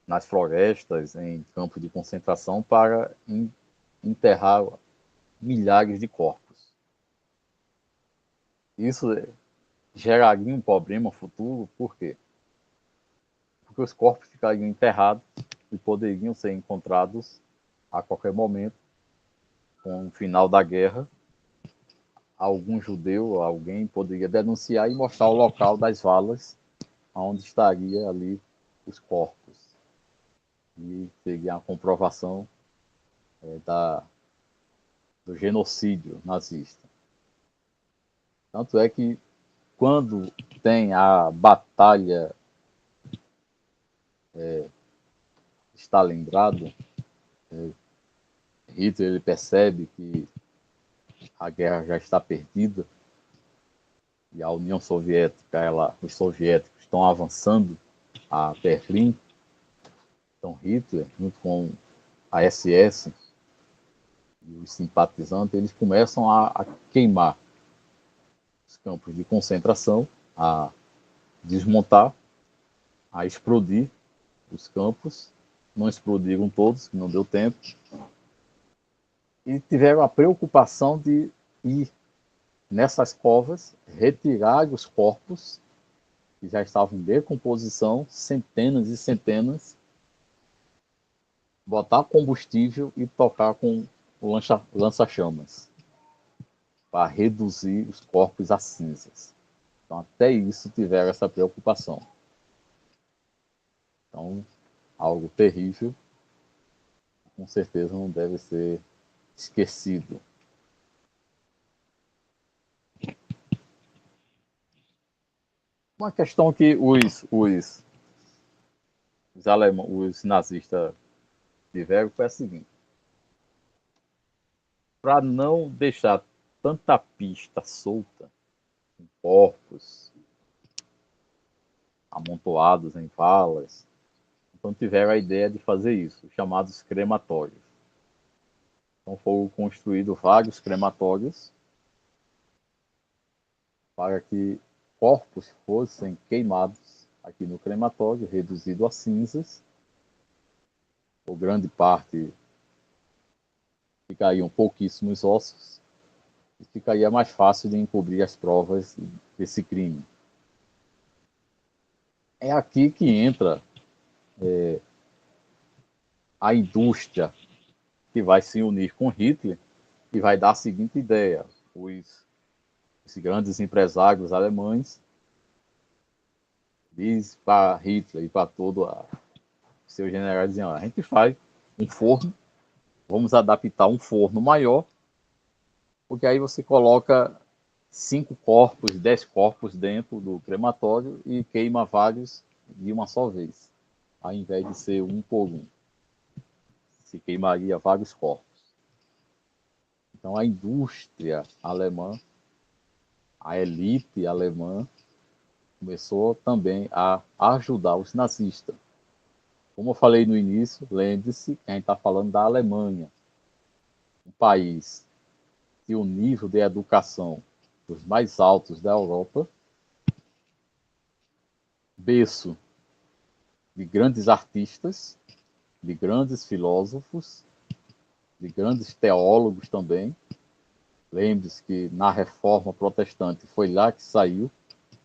nas florestas, em campos de concentração, para enterrar milhares de corpos. Isso geraria um problema futuro, por quê? Porque os corpos ficariam enterrados e poderiam ser encontrados a qualquer momento, com o final da guerra. Algum judeu, alguém poderia denunciar e mostrar o local das valas onde estaria ali os corpos. E teria a comprovação do genocídio nazista. Tanto é que quando tem a batalha Stalingrado, Hitler ele percebe que a guerra já está perdida e a União Soviética, os soviéticos estão avançando a Berlim. Então Hitler, junto com a SS e os simpatizantes, eles começam a queimar os campos de concentração, a desmontar, a explodir os campos. Não explodiram todos, que não deu tempo. E tiveram a preocupação de ir nessas covas, retirar os corpos que já estavam em decomposição, centenas e centenas, botar combustível e tocar com o lança-chamas para reduzir os corpos a cinzas. Então, até isso tiveram essa preocupação. Então, algo terrível, com certeza não deve ser esquecido. Uma questão que os nazistas tiveram foi a seguinte: para não deixar tanta pista solta, com corpos amontoados em valas, então tiveram a ideia de fazer isso, chamados crematórios. Então foram construídos vários crematórios para que corpos fossem queimados aqui no crematório, reduzido a cinzas, ou grande parte ficariam pouquíssimos ossos, e ficaria mais fácil de encobrir as provas desse crime. É aqui que entra a indústria que vai se unir com Hitler e vai dar a seguinte ideia: os grandes empresários alemães diz para Hitler e para todos os seus generais, diziam: a gente faz um forno, vamos adaptar um forno maior, porque aí você coloca 5 corpos, 10 corpos dentro do crematório e queima vários de uma só vez, ao invés de ser um por um. Se queimaria vários corpos. Então a indústria alemã, a elite alemã, começou também a ajudar os nazistas. Como eu falei no início, lembre-se que a gente está falando da Alemanha, um país que o nível de educação dos mais altos da Europa, berço de grandes artistas, de grandes filósofos, de grandes teólogos também. Lembre-se que na Reforma Protestante foi lá que saiu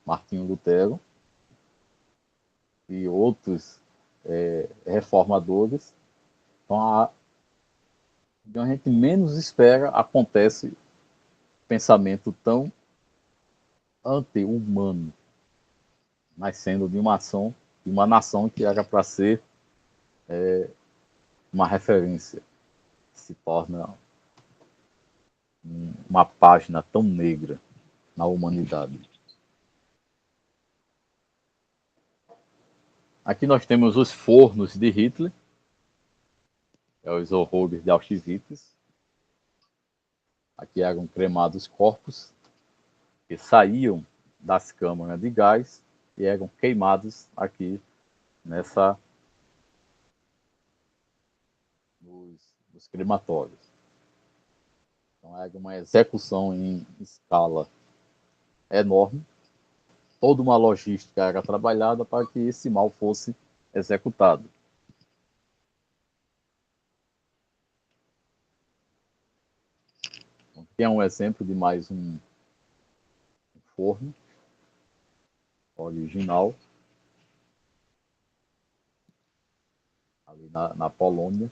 Martinho Lutero e outros reformadores. Então, a gente menos espera, acontece pensamento tão anti-humano, nascendo de uma nação que era para ser uma referência, se torna uma página tão negra na humanidade. Aqui nós temos os fornos de Hitler, os horrores de Auschwitz. Aqui eram cremados corpos que saíam das câmaras de gás e eram queimados aqui nessa nos crematórios. Então era uma execução em escala enorme. Toda uma logística era trabalhada para que esse mal fosse executado. Aqui é um exemplo de mais um forno original, ali na Polônia.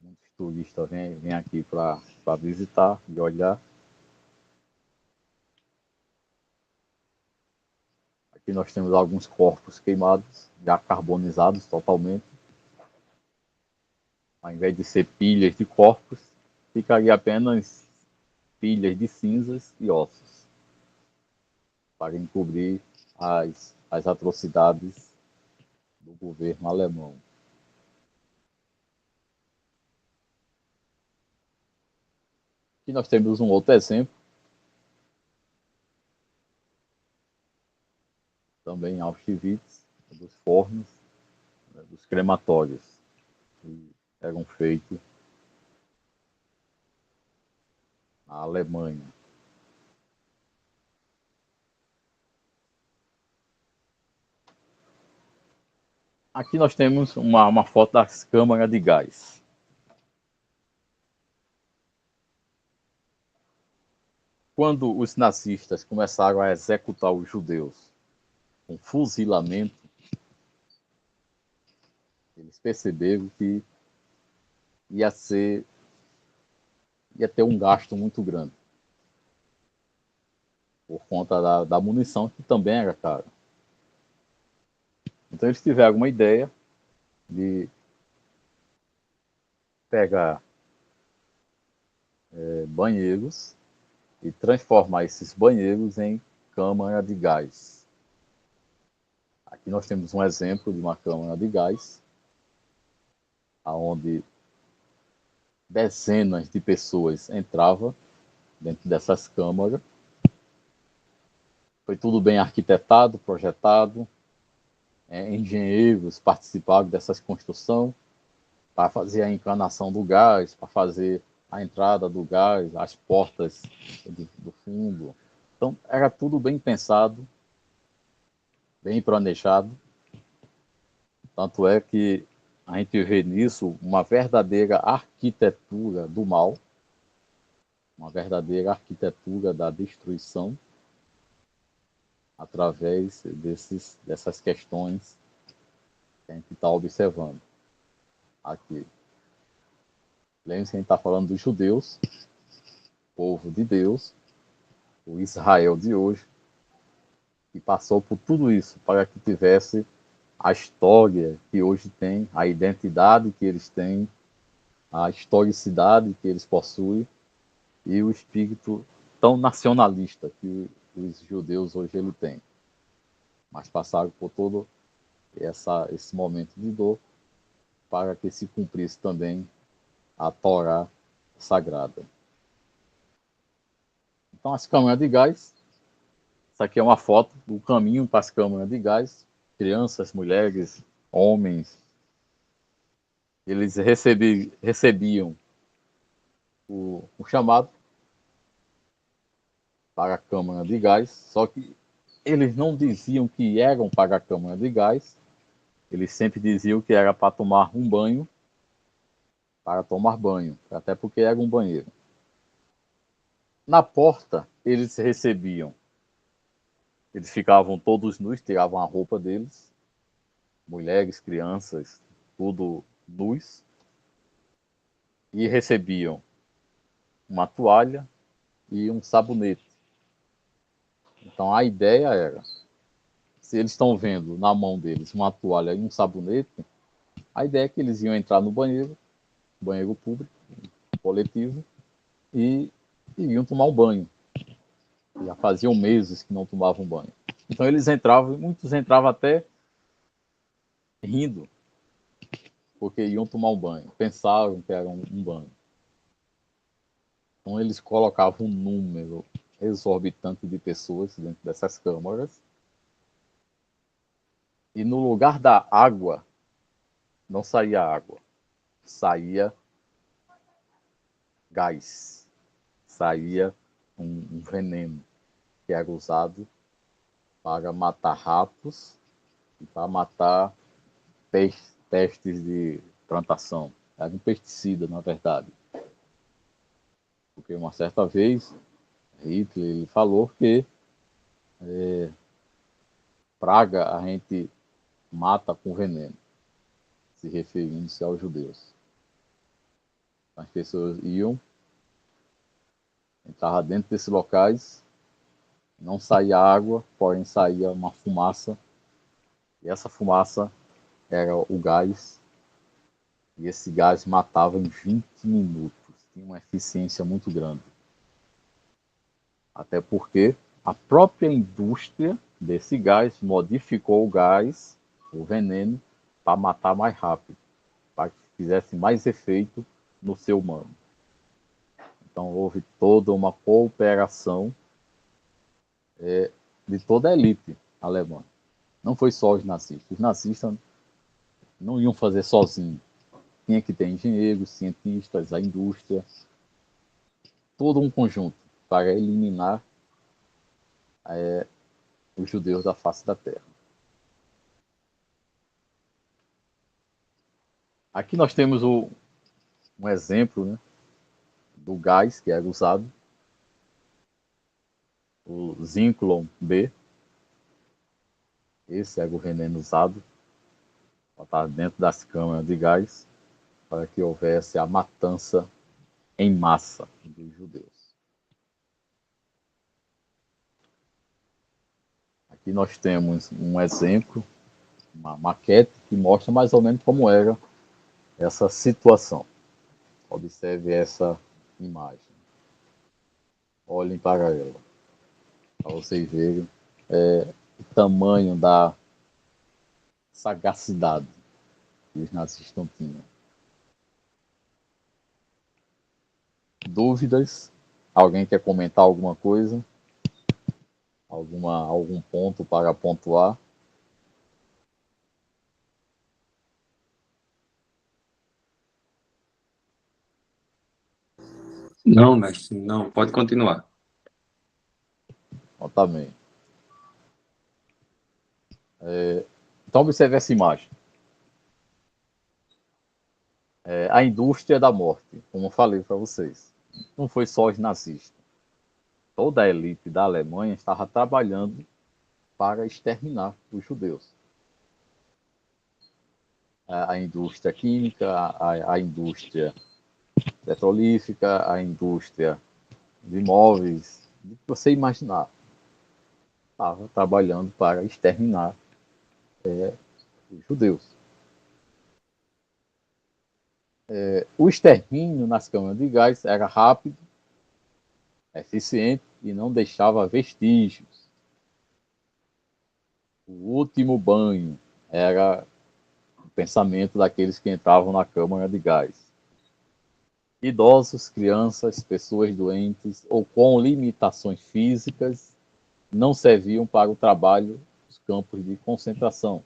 Muitos turistas vêm aqui para visitar e olhar. Aqui nós temos alguns corpos queimados, já carbonizados totalmente. Ao invés de ser pilhas de corpos, ficaria apenas pilhas de cinzas e ossos, para encobrir as atrocidades do governo alemão. Aqui nós temos um outro exemplo, também em Auschwitz, dos fornos, dos crematórios, que eram feitos na Alemanha. Aqui nós temos uma foto das câmaras de gás. Quando os nazistas começaram a executar os judeus com fuzilamento, eles perceberam que ia ter um gasto muito grande, por conta da munição, que também era cara. Então eles tiveram uma ideia de pegar banheiros e transformar esses banheiros em câmara de gás. Aqui nós temos um exemplo de uma câmara de gás, onde dezenas de pessoas entravam dentro dessas câmaras. Foi tudo bem arquitetado, projetado. Engenheiros participaram dessa construção para fazer a encanação do gás, para fazer a entrada do gás, as portas do fundo. Então, era tudo bem pensado, bem planejado. Tanto é que a gente vê nisso uma verdadeira arquitetura do mal, uma verdadeira arquitetura da destruição, através dessas questões que a gente está observando aqui. Lembre-se que a gente está falando dos judeus, povo de Deus, o Israel de hoje, que passou por tudo isso para que tivesse a história que hoje tem, a identidade que eles têm, a historicidade que eles possuem e o espírito tão nacionalista que os judeus hoje ele têm. Mas passaram por todo esse momento de dor para que se cumprisse também a Torá sagrada. Então, as câmaras de gás, essa aqui é uma foto do caminho para as câmaras de gás, crianças, mulheres, homens, eles recebiam o chamado para a câmara de gás, só que eles não diziam que eram para a câmara de gás, eles sempre diziam que era para tomar um banho, até porque era um banheiro. Na porta, eles ficavam todos nus, tiravam a roupa deles, mulheres, crianças, tudo nus, e recebiam uma toalha e um sabonete. Então a ideia era, se eles estão vendo na mão deles uma toalha e um sabonete, a ideia é que eles iam entrar no banheiro público, coletivo, e iriam tomar um banho. Já faziam meses que não tomavam banho. Então eles entravam, muitos entravam até rindo, porque iam tomar um banho, pensavam que era um banho. Então, eles colocavam um número exorbitante de pessoas dentro dessas câmaras. E no lugar da água, não saía água, saía gás, saía um veneno que era usado para matar ratos e para matar pestes de plantação. Era um pesticida, na verdade. Porque uma certa vez, Hitler ele falou que praga a gente mata com veneno, se referindo-se aos judeus. As pessoas iam, entravam dentro desses locais, não saía água, porém saía uma fumaça, e essa fumaça era o gás, e esse gás matava em 20 minutos. Tinha uma eficiência muito grande. Até porque a própria indústria desse gás modificou o gás, o veneno, para matar mais rápido, para que fizesse mais efeito no ser humano. Então houve toda uma cooperação de toda a elite alemã. Não foi só os nazistas. Os nazistas não iam fazer sozinhos. Tinha que ter engenheiros, cientistas, a indústria, todo um conjunto para eliminar os judeus da face da terra. Aqui nós temos um exemplo, né, do gás que era usado, o Zinklon B. Esse era o veneno usado, botado dentro das câmaras de gás, para que houvesse a matança em massa dos judeus. Aqui nós temos um exemplo, uma maquete que mostra mais ou menos como era essa situação. Observe essa imagem. Olhem para ela, para vocês verem o tamanho da sagacidade que os nazistas tinham. Dúvidas? Alguém quer comentar alguma coisa? Algum ponto para pontuar? Não, mestre, não, pode continuar. Também. Então, observe essa imagem. A indústria da morte, como eu falei para vocês. Não foi só os nazistas. Toda a elite da Alemanha estava trabalhando para exterminar os judeus. A indústria química, a indústria petrolífica, a indústria de imóveis, do que você imaginar, estava trabalhando para exterminar os judeus. O extermínio nas câmaras de gás era rápido, eficiente e não deixava vestígios. O último banho era o pensamento daqueles que entravam na câmara de gás. Idosos, crianças, pessoas doentes ou com limitações físicas não serviam para o trabalho nos campos de concentração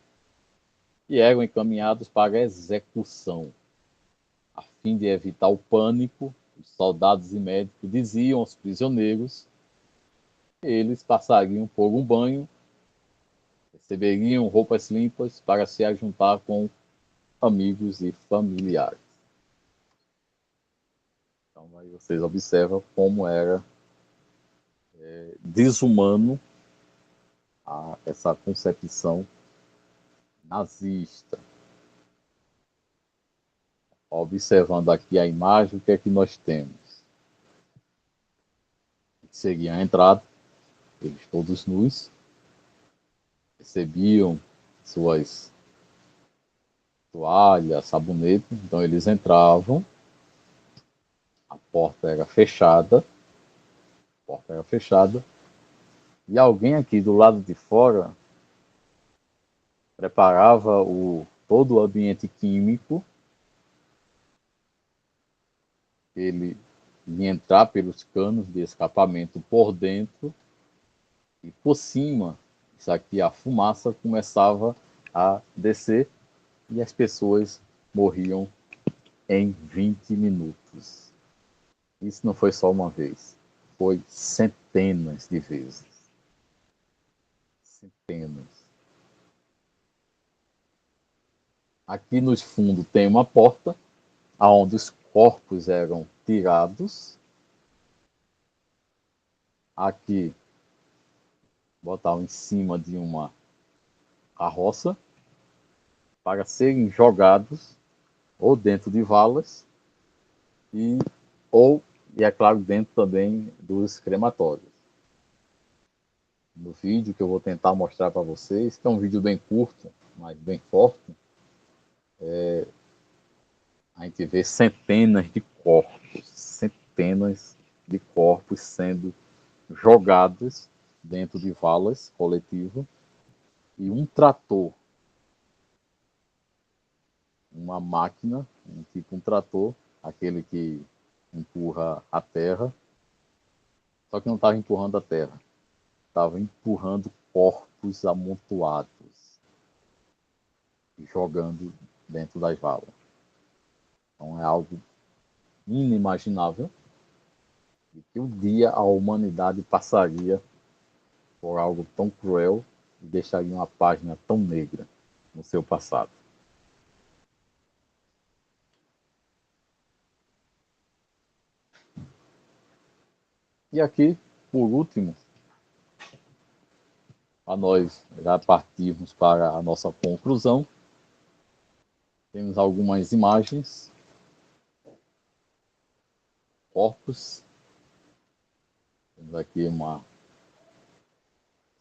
e eram encaminhados para a execução. A fim de evitar o pânico, os soldados e médicos diziam aos prisioneiros que eles passariam por um banho, receberiam roupas limpas para se ajuntar com amigos e familiares. Então, aí vocês observam como era desumano essa concepção nazista. Observando aqui a imagem, o que é que nós temos? Seguiam a entrada, eles todos nus, recebiam suas toalhas, sabonete, então eles entravam, a porta era fechada, e alguém aqui do lado de fora preparava todo o ambiente químico, ele de entrar pelos canos de escapamento por dentro e por cima. Isso aqui, a fumaça começava a descer e as pessoas morriam em 20 minutos. Isso não foi só uma vez, foi centenas de vezes. Centenas. Aqui no fundo tem uma porta onde os corpos eram tirados. Aqui botavam em cima de uma carroça para serem jogados ou dentro de valas e é claro, dentro também dos crematórios. No vídeo que eu vou tentar mostrar para vocês, que é um vídeo bem curto, mas bem forte, a gente vê centenas de corpos sendo jogados dentro de valas coletivas e um trator, uma máquina, tipo um trator, aquele que empurra a terra, só que não estava empurrando a terra, estava empurrando corpos amontoados e jogando dentro das valas. Então é algo inimaginável e que um dia a humanidade passaria por algo tão cruel e deixaria uma página tão negra no seu passado. E aqui, por último, a nós já partirmos para a nossa conclusão, temos algumas imagens, corpos. Temos aqui um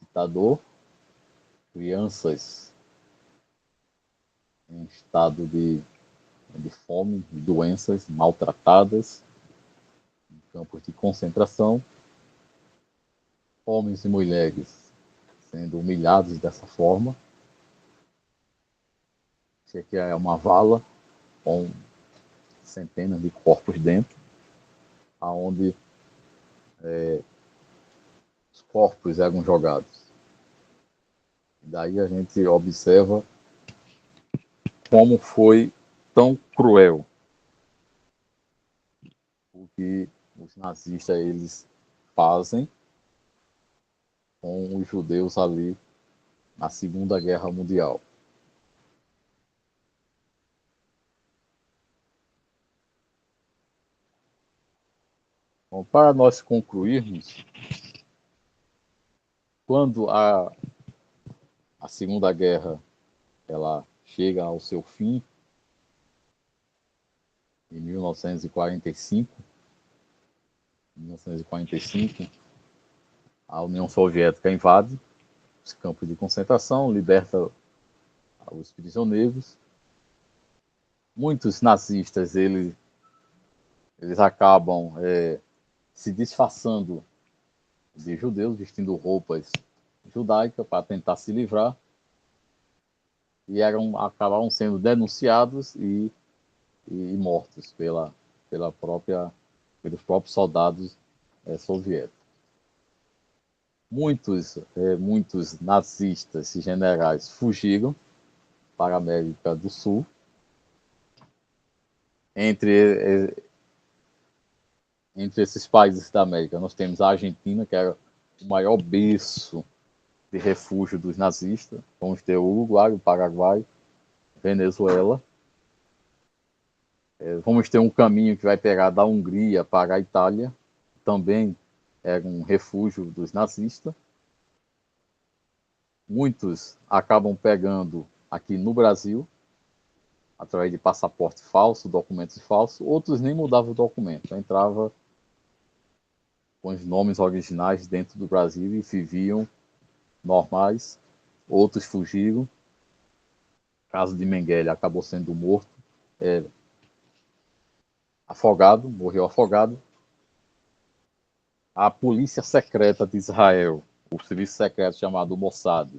ditador, crianças em estado de fome, de doenças, maltratadas, em campos de concentração, homens e mulheres sendo humilhados dessa forma. Isso aqui é uma vala com centenas de corpos dentro, aonde os corpos eram jogados. E daí a gente observa como foi tão cruel o que os nazistas eles fazem com os judeus ali na Segunda Guerra Mundial. Bom, para nós concluirmos, quando a Segunda Guerra ela chega ao seu fim, em 1945, a União Soviética invade os campos de concentração, liberta os prisioneiros. Muitos nazistas eles acabam se disfarçando de judeus, vestindo roupas judaicas para tentar se livrar, e acabaram sendo denunciados e mortos pelos próprios soldados soviéticos. Muitos nazistas e generais fugiram para a América do Sul. Entre esses países da América, nós temos a Argentina, que era o maior berço de refúgio dos nazistas. Vamos ter o Uruguai, o Paraguai, Venezuela. Vamos ter um caminho que vai pegar da Hungria para a Itália, também era um refúgio dos nazistas. Muitos acabam pegando aqui no Brasil, através de passaporte falso, documentos falsos. Outros nem mudavam o documento, entrava com os nomes originais dentro do Brasil e viviam normais. Outros fugiram. O caso de Mengele acabou sendo morto, afogado, morreu afogado. A polícia secreta de Israel, o serviço secreto chamado Mossad,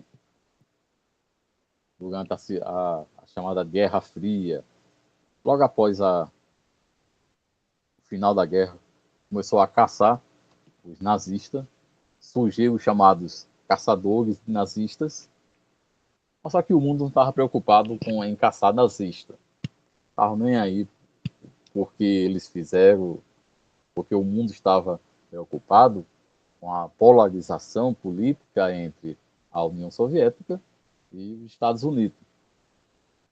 durante a chamada Guerra Fria, logo após o final da guerra, começou a caçar os nazistas, surgiu os chamados caçadores nazistas, só que o mundo não estava preocupado em caçar nazista, estava nem aí porque eles fizeram, porque o mundo estava preocupado com a polarização política entre a União Soviética e os Estados Unidos.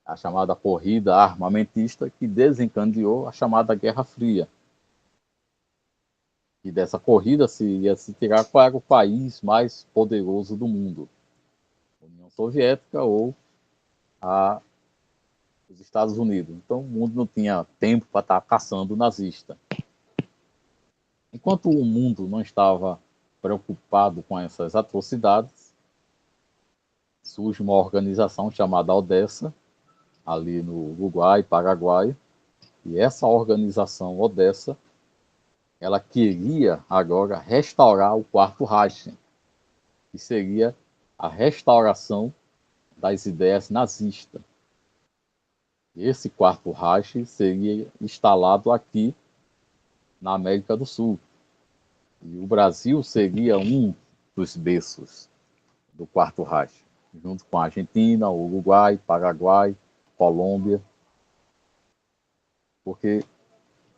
A chamada corrida armamentista que desencadeou a chamada Guerra Fria. E dessa corrida se ia se tirar qual era o país mais poderoso do mundo. A União Soviética ou os Estados Unidos. Então o mundo não tinha tempo para estar caçando o nazista. Enquanto o mundo não estava preocupado com essas atrocidades, surge uma organização chamada Odessa, ali no Uruguai, Paraguai, e essa organização Odessa, ela queria agora restaurar o Quarto Reich, que seria a restauração das ideias nazistas. Esse Quarto Reich seria instalado aqui na América do Sul. E o Brasil seria um dos berços do Quarto Reich, junto com a Argentina, Uruguai, Paraguai, Colômbia, porque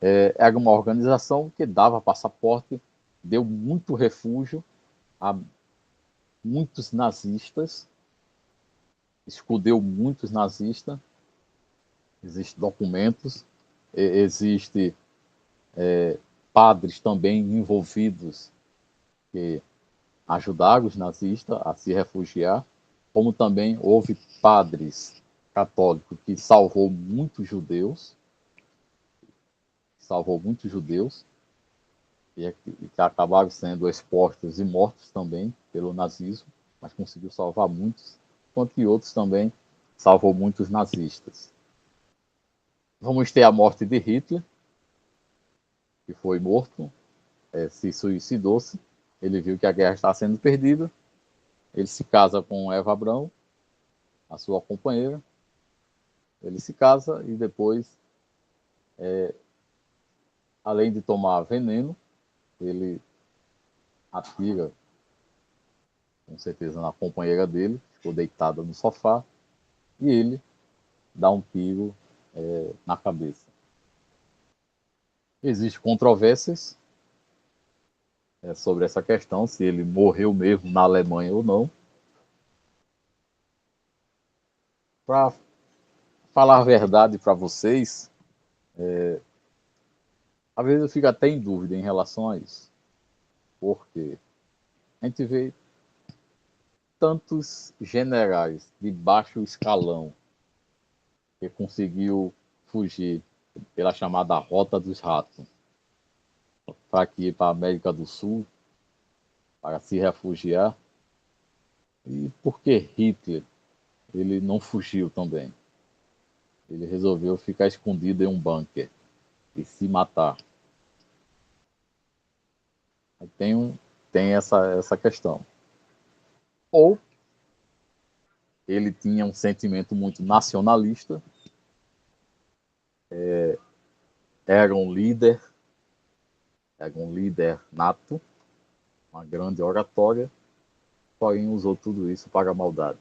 era uma organização que dava passaporte, deu muito refúgio a muitos nazistas, escondeu muitos nazistas, existem documentos, existe padres também envolvidos que ajudaram os nazistas a se refugiar, como também houve padres católicos que salvou muitos judeus e que acabaram sendo expostos e mortos também pelo nazismo, mas conseguiu salvar muitos, enquanto que outros também salvou muitos nazistas. Vamos ter a morte de Hitler, que foi morto, se suicidou-se. Ele viu que a guerra estava sendo perdida. Ele se casa com Eva Braun, a sua companheira. Ele se casa e depois, além de tomar veneno, ele atira, com certeza, na companheira dele, ficou deitada no sofá, e ele dá um tiro na cabeça. Existem controvérsias sobre essa questão, se ele morreu mesmo na Alemanha ou não. Para falar a verdade para vocês, às vezes eu fico até em dúvida em relação a isso. Porque a gente vê tantos generais de baixo escalão que conseguiu fugir pela chamada Rota dos Ratos para aqui, para a América do Sul, para se refugiar. E por que Hitler ele não fugiu também? Ele resolveu ficar escondido em um bunker e se matar. Aí tem essa questão. Ou ele tinha um sentimento muito nacionalista, era um líder nato, uma grande oratória, porém usou tudo isso para a maldade.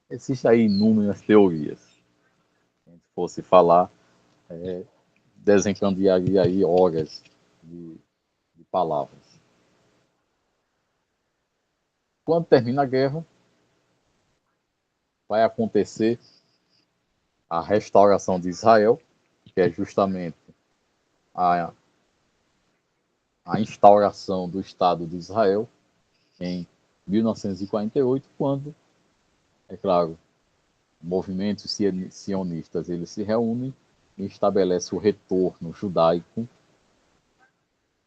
Existem aí inúmeras teorias. Se a gente fosse falar, desencadearia aí horas de palavras. Quando termina a guerra, vai acontecer a restauração de Israel, que é justamente a instauração do Estado de Israel em 1948, quando, é claro, movimentos sionistas eles se reúnem e estabelecem o retorno judaico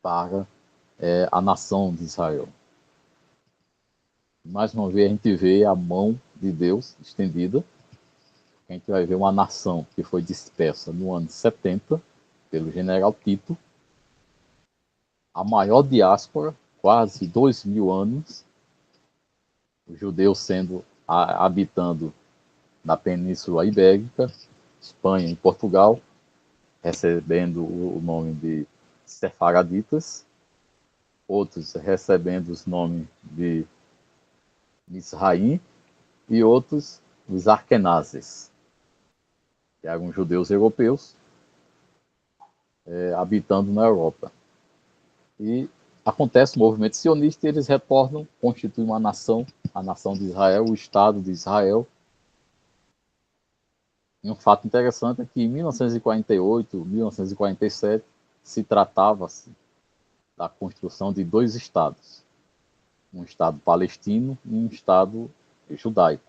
para a nação de Israel. Mais uma vez a gente vê a mão de Deus estendida. A gente vai ver uma nação que foi dispersa no ano 70 pelo general Tito, a maior diáspora, quase 2.000 anos, os judeus habitando na Península Ibérica, Espanha e Portugal, recebendo o nome de sefaraditas, outros recebendo os nomes de Mizraim, e outros os Arkenazes, que eram judeus europeus habitando na Europa. E acontece o movimento sionista e eles retornam, constituem uma nação, a nação de Israel, o Estado de Israel. E um fato interessante é que em 1948, 1947, se tratava-se da construção de dois estados, um estado palestino e um estado judaico.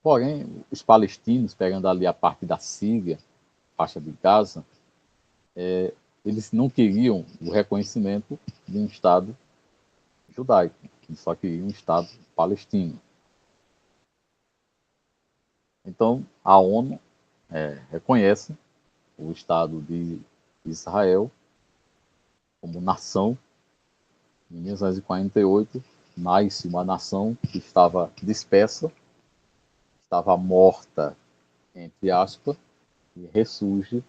Porém, os palestinos, pegando ali a parte da Síria, faixa de Gaza, eles não queriam o reconhecimento de um estado judaico, eles só queriam um estado palestino. Então, a ONU reconhece o Estado de Israel como nação. Em 1948, nasce uma nação que estava dispersa, estava morta, entre aspas, e ressurge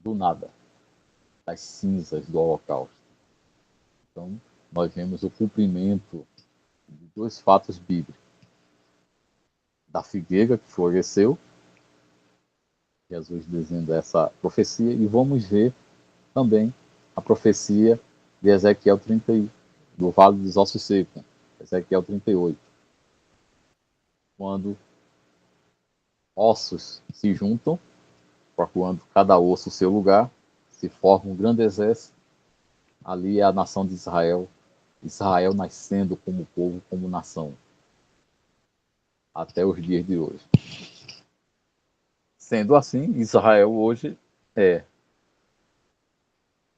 do nada, das cinzas do Holocausto. Então, nós vemos o cumprimento de dois fatos bíblicos. Da figueira que floresceu, Jesus dizendo essa profecia, e vamos ver também a profecia de Ezequiel 31, do Vale dos Ossos Secos, Ezequiel 38, quando ossos se juntam, procurando cada osso o seu lugar, se forma um grande exército, ali é a nação de Israel, Israel nascendo como povo, como nação, até os dias de hoje. Sendo assim, Israel hoje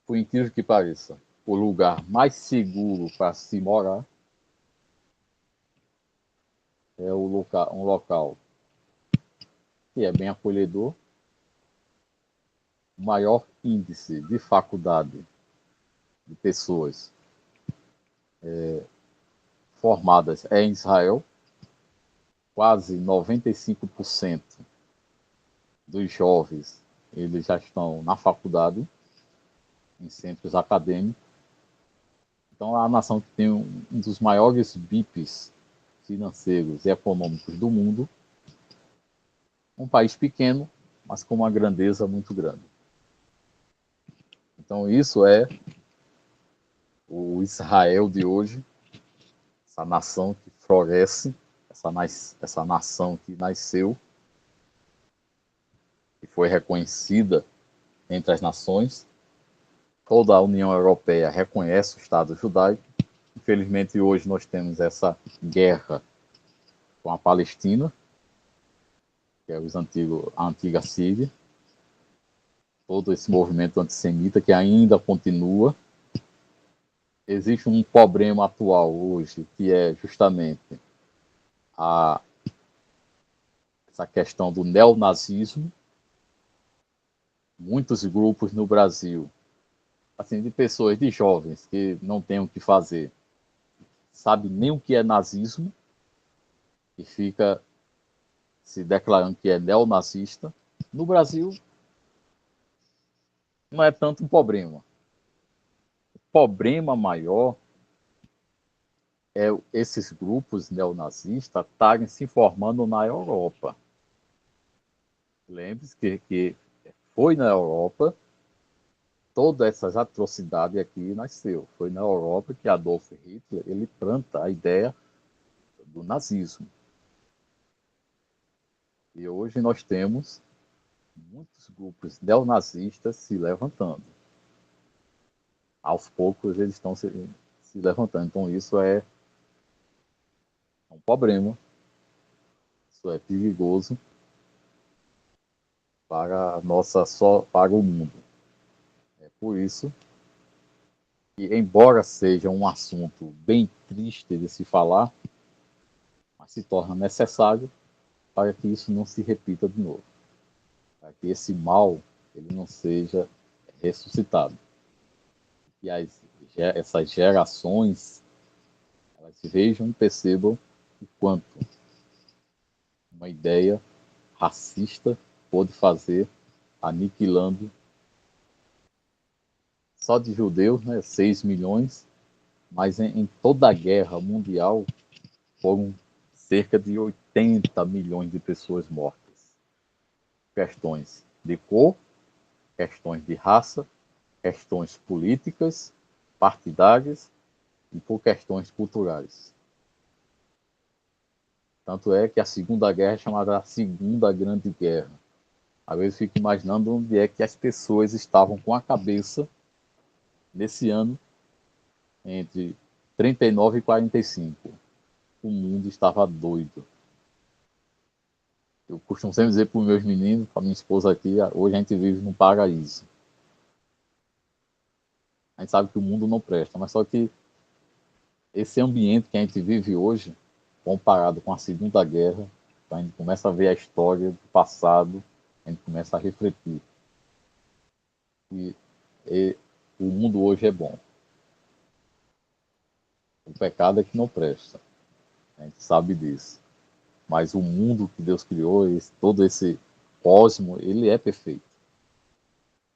por incrível que pareça, o lugar mais seguro para se morar é um local que é bem acolhedor, o maior índice de faculdade de pessoas formadas é em Israel, quase 95% dos jovens eles já estão na faculdade, em centros acadêmicos. Então, é a nação que tem um dos maiores BIPs financeiros e econômicos do mundo, um país pequeno, mas com uma grandeza muito grande. Então, isso é o Israel de hoje, essa nação que floresce, essa nação que nasceu, que foi reconhecida entre as nações. Toda a União Europeia reconhece o Estado judaico. Infelizmente, hoje nós temos essa guerra com a Palestina, que é a antiga Síria. Todo esse movimento antissemita que ainda continua. Existe um problema atual hoje, que é justamente essa questão do neonazismo. Muitos grupos no Brasil, assim, de pessoas, de jovens, que não têm o que fazer, sabe nem o que é nazismo, e fica se declarando que é neonazista. No Brasil, não é tanto um problema. O problema maior é esses grupos neonazistas estarem se formando na Europa. Lembre-se que foi na Europa, todas essas atrocidades aqui nasceu. Foi na Europa que Adolf Hitler ele planta a ideia do nazismo. E hoje nós temos muitos grupos neonazistas se levantando. Aos poucos eles estão se levantando. Então isso é um problema. Isso é perigoso para para o mundo. É por isso que, embora seja um assunto bem triste de se falar, mas se torna necessário para que isso não se repita de novo, para que esse mal ele não seja ressuscitado. E essas gerações elas vejam e percebam o quanto uma ideia racista pode fazer, aniquilando só de judeus, né, 6 milhões, mas em toda a guerra mundial foram cerca de 80 milhões de pessoas mortas. Questões de cor, questões de raça, questões políticas, partidárias e por questões culturais. Tanto é que a Segunda Guerra é chamada a Segunda Grande Guerra. Às vezes eu fico imaginando onde é que as pessoas estavam com a cabeça nesse ano entre 39 e 45. O mundo estava doido. Eu costumo sempre dizer para os meus meninos, para minha esposa aqui, hoje a gente vive num paraíso. A gente sabe que o mundo não presta, mas só que esse ambiente que a gente vive hoje, comparado com a Segunda Guerra, a gente começa a ver a história do passado, a gente começa a refletir. E o mundo hoje é bom. O pecado é que não presta. A gente sabe disso. Mas o mundo que Deus criou, todo esse cosmo, ele é perfeito.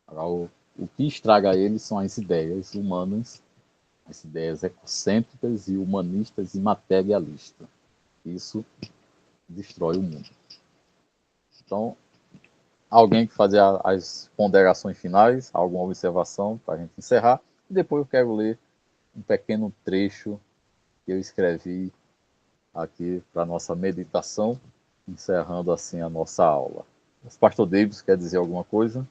Agora, o que estraga ele são as ideias humanas, as ideias egocêntricas e humanistas e materialistas. Isso destrói o mundo. Então, alguém que fazer as ponderações finais, alguma observação para a gente encerrar, e depois eu quero ler um pequeno trecho que eu escrevi aqui para a nossa meditação, encerrando assim a nossa aula. O pastor Davis quer dizer alguma coisa?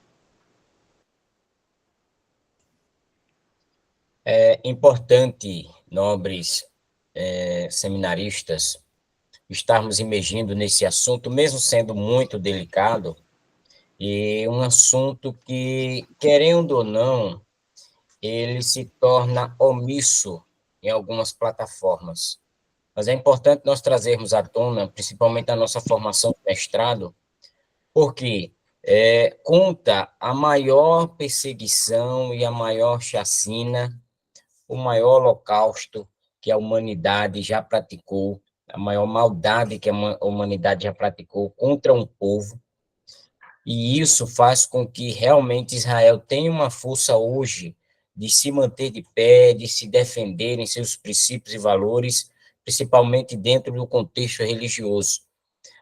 É importante, nobres seminaristas, estarmos imergindo nesse assunto, mesmo sendo muito delicado, e um assunto que, querendo ou não, ele se torna omisso em algumas plataformas. Mas é importante nós trazermos à tona, principalmente a nossa formação de mestrado, porque conta a maior perseguição e a maior chacina, o maior holocausto que a humanidade já praticou, a maior maldade que a humanidade já praticou contra um povo, e isso faz com que realmente Israel tenha uma força hoje de se manter de pé, de se defender em seus princípios e valores, principalmente dentro do contexto religioso.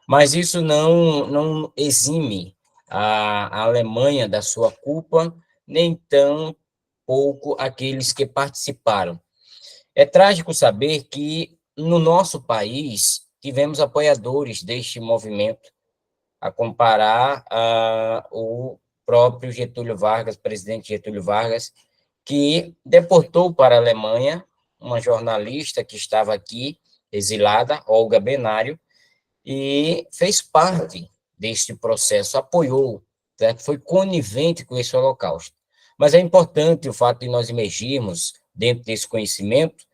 Mas isso não exime a Alemanha da sua culpa, nem tão pouco aqueles que participaram. É trágico saber que no nosso país tivemos apoiadores deste movimento, a comparar o próprio Getúlio Vargas, presidente Getúlio Vargas, que deportou para a Alemanha uma jornalista que estava aqui, exilada, Olga Benário, e fez parte deste processo, apoiou, certo? Foi conivente com esse holocausto. Mas é importante o fato de nós emergirmos dentro desse conhecimento,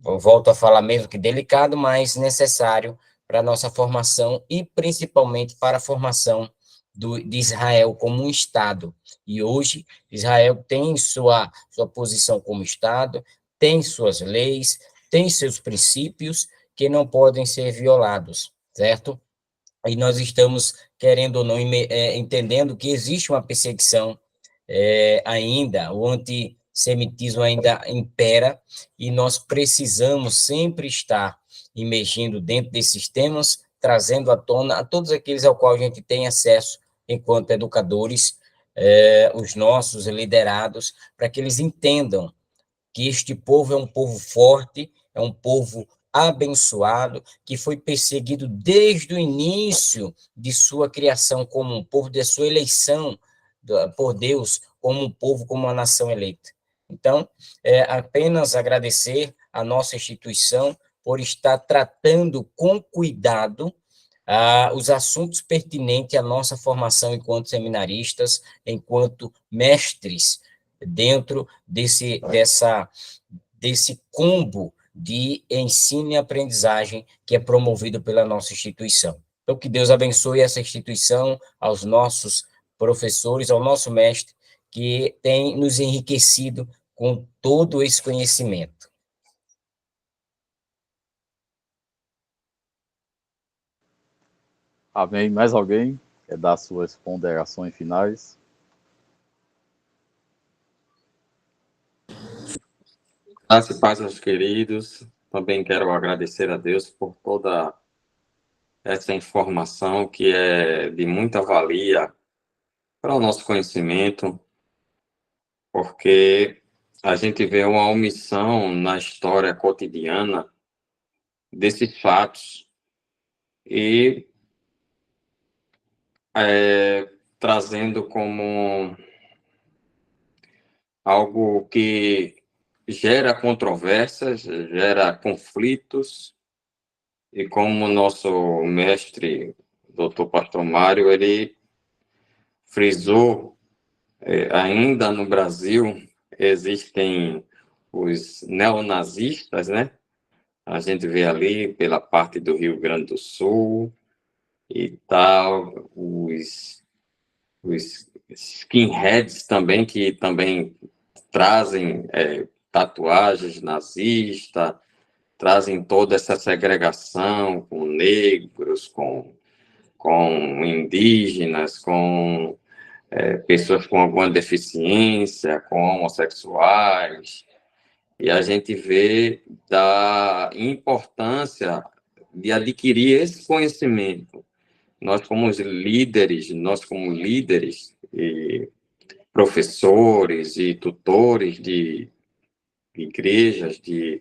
eu volto a falar mesmo que delicado, mas necessário para a nossa formação e principalmente para a formação de Israel como um Estado. E hoje, Israel tem sua posição como Estado, tem suas leis, tem seus princípios que não podem ser violados, certo? E nós estamos, querendo ou não, entendendo que existe uma perseguição ainda, o antissemitismo ainda impera, e nós precisamos sempre estar emergindo dentro desses temas, trazendo à tona a todos aqueles ao qual a gente tem acesso enquanto educadores, os nossos liderados, para que eles entendam que este povo é um povo forte, é um povo abençoado, que foi perseguido desde o início de sua criação como um povo, de sua eleição por Deus como um povo, como uma nação eleita. Então, apenas agradecer a nossa instituição por estar tratando com cuidado os assuntos pertinentes à nossa formação enquanto seminaristas, enquanto mestres, dentro desse combo de ensino e aprendizagem que é promovido pela nossa instituição. Então, que Deus abençoe essa instituição, aos nossos professores, ao nosso mestre, que tem nos enriquecido com todo esse conhecimento. Amém. Mais alguém quer dar suas ponderações finais? Graça e paz, meus queridos. Também quero agradecer a Deus por toda essa informação que é de muita valia para o nosso conhecimento, porque a gente vê uma omissão na história cotidiana desses fatos e trazendo como algo que gera controvérsias, gera conflitos, e como o nosso mestre, Dr. Pastor Mário, ele frisou, ainda no Brasil existem os neonazistas, né? A gente vê ali pela parte do Rio Grande do Sul e tal, os skinheads também, que também trazem tatuagens nazistas, trazem toda essa segregação com negros, com indígenas, com pessoas com alguma deficiência, com homossexuais, e a gente vê da importância de adquirir esse conhecimento. Nós como líderes e professores e tutores de igrejas, de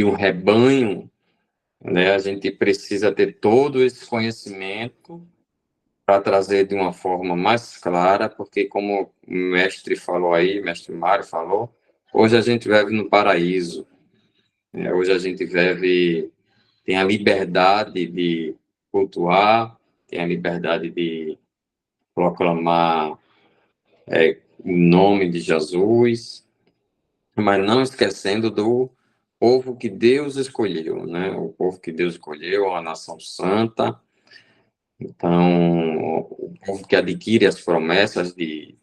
um rebanho, né, a gente precisa ter todo esse conhecimento para trazer de uma forma mais clara, porque como o mestre falou aí, mestre Mário falou, hoje a gente vive no paraíso, né? Hoje a gente tem a liberdade de cultuar, tem a liberdade de proclamar o nome de Jesus, mas não esquecendo do povo que Deus escolheu, né? O povo que Deus escolheu, a nação santa. Então, o povo que adquire as promessas de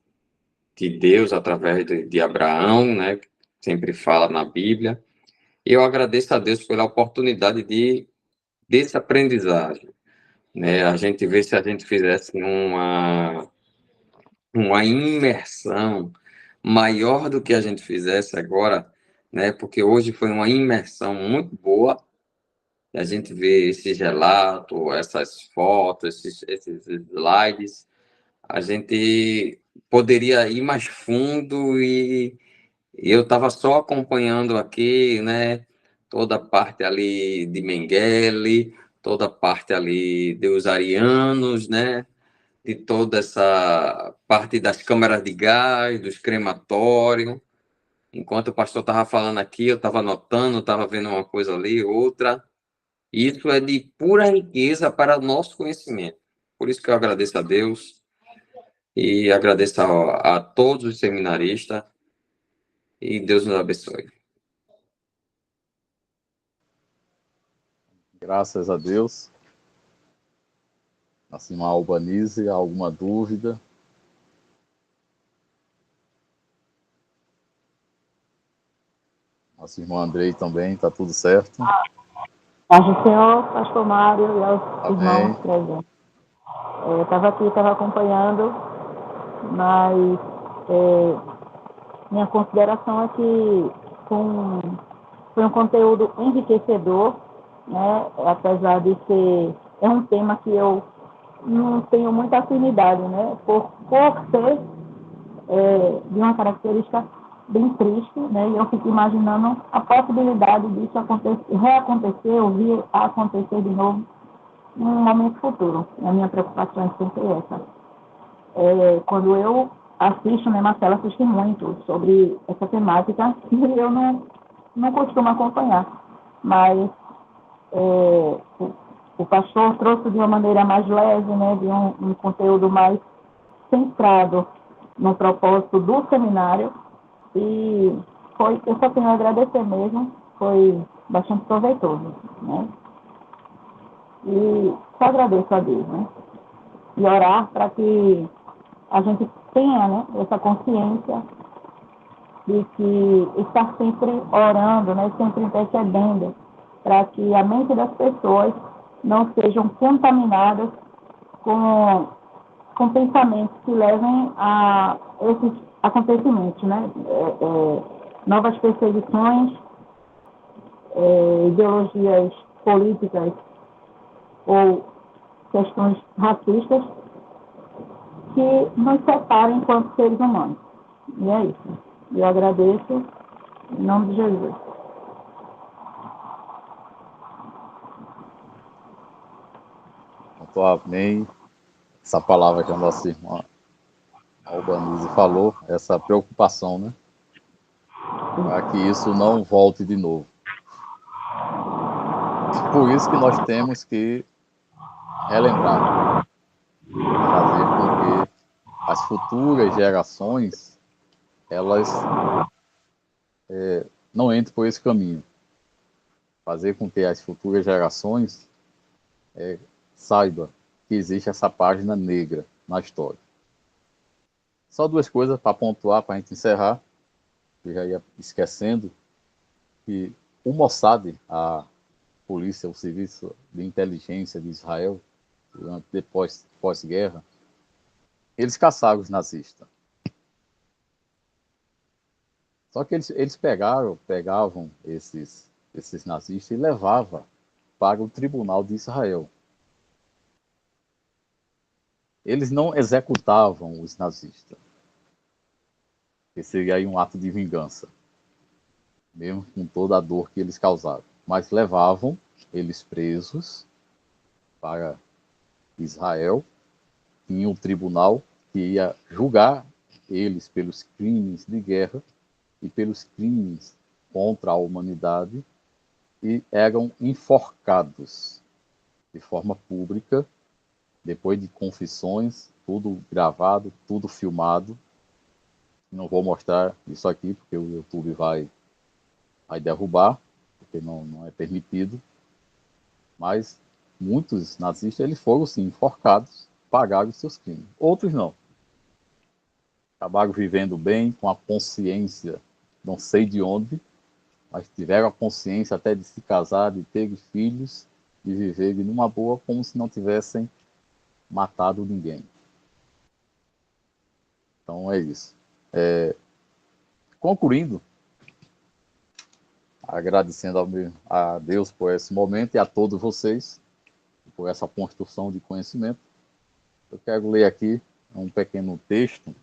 Deus através de Abraão, né? Que sempre fala na Bíblia. E eu agradeço a Deus pela oportunidade desse aprendizagem, né? A gente vê se a gente fizesse uma imersão maior do que a gente fizesse agora, né? Porque hoje foi uma imersão muito boa. A gente vê esses relatos, essas fotos, esses slides. A gente poderia ir mais fundo e eu estava só acompanhando aqui, né? Toda a parte ali de Mengele, toda a parte ali dos arianos, né? De toda essa parte das câmaras de gás, dos crematórios. Enquanto o pastor estava falando aqui, eu estava anotando, estava vendo uma coisa ali, outra. Isso é de pura riqueza para o nosso conhecimento. Por isso que eu agradeço a Deus e agradeço a todos os seminaristas e Deus nos abençoe. Graças a Deus. Assim, uma Albanise, alguma dúvida? Nosso irmão Andrei também, está tudo certo? Paz do Senhor, pastor Mário e aos Amém. irmãos presentes. Eu estava aqui, estava acompanhando, mas minha consideração é que foi um conteúdo enriquecedor, né? Apesar de ser... É um tema que eu não tenho muita afinidade, né? Por ser de uma característica bem triste, né? E eu fico imaginando a possibilidade disso reacontecer, ou vir a acontecer de novo em um momento futuro. A minha preocupação é sempre essa. Quando eu assisto, né, Marcela assiste muito sobre essa temática e eu não costumo acompanhar, mas o pastor trouxe de uma maneira mais leve, né, de um conteúdo mais centrado no propósito do seminário, e eu só tenho a agradecer mesmo, foi bastante proveitoso, né? E só agradeço a Deus, né? E orar para que a gente tenha, né, essa consciência de que está sempre orando, né, sempre intercedendo, para que a mente das pessoas não sejam contaminadas com pensamentos que levem a esses acontecimentos, né? novas perseguições, ideologias políticas ou questões racistas que nos separem enquanto seres humanos. E é isso. Eu agradeço em nome de Jesus. Amém. Essa palavra que a nossa irmã Albanese falou, essa preocupação, né? Para que isso não volte de novo. Por isso que nós temos que relembrar, fazer com que as futuras gerações elas não entrem por esse caminho. Fazer com que as futuras gerações saibam que existe essa página negra na história. Só duas coisas para pontuar, para a gente encerrar. Eu já ia esquecendo que o Mossad, a polícia, o serviço de inteligência de Israel, depois pós-guerra, eles caçaram os nazistas. Só que eles pegavam esses nazistas e levavam para o tribunal de Israel. Eles não executavam os nazistas, que seria aí um ato de vingança, mesmo com toda a dor que eles causaram. Mas levavam eles presos para Israel, tinha um tribunal que ia julgar eles pelos crimes de guerra e pelos crimes contra a humanidade, e eram enforcados de forma pública, depois de confissões, tudo gravado, tudo filmado. Não vou mostrar isso aqui, porque o YouTube vai derrubar, porque não é permitido. Mas muitos nazistas eles foram, sim, enforcados, pagaram os seus crimes. Outros não. Acabaram vivendo bem, com a consciência, não sei de onde, mas tiveram a consciência até de se casar, de ter filhos, de viverem numa boa, como se não tivessem matado ninguém. Então é isso. Concluindo, agradecendo a Deus por esse momento e a todos vocês por essa construção de conhecimento, eu quero ler aqui um pequeno texto,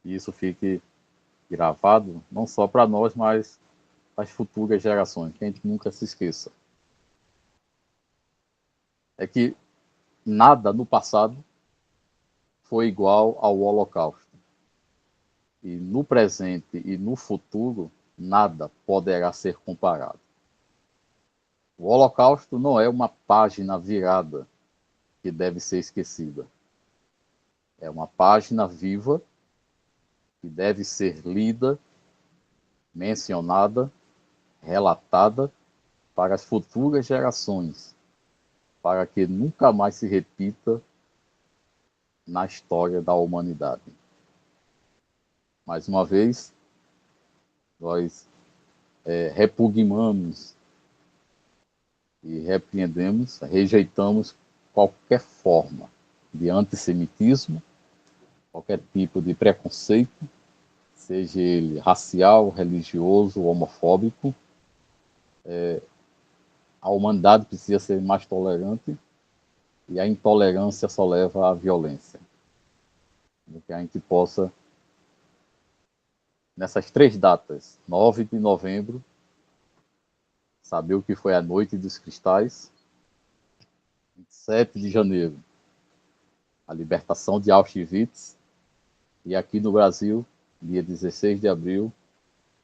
e isso fique gravado, não só para nós, mas para as futuras gerações, que a gente nunca se esqueça. É que nada no passado foi igual ao Holocausto. E no presente e no futuro, nada poderá ser comparado. O Holocausto não é uma página virada que deve ser esquecida. É uma página viva que deve ser lida, mencionada, relatada para as futuras gerações, para que nunca mais se repita na história da humanidade. Mais uma vez, nós repugnamos e repreendemos, rejeitamos qualquer forma de antissemitismo, qualquer tipo de preconceito, seja ele racial, religioso, homofóbico. A humanidade precisa ser mais tolerante e a intolerância só leva à violência. Que a gente possa, nessas 3 datas, 9 de novembro, saber o que foi a Noite dos Cristais, 27 de janeiro, a libertação de Auschwitz, e aqui no Brasil, dia 16 de abril,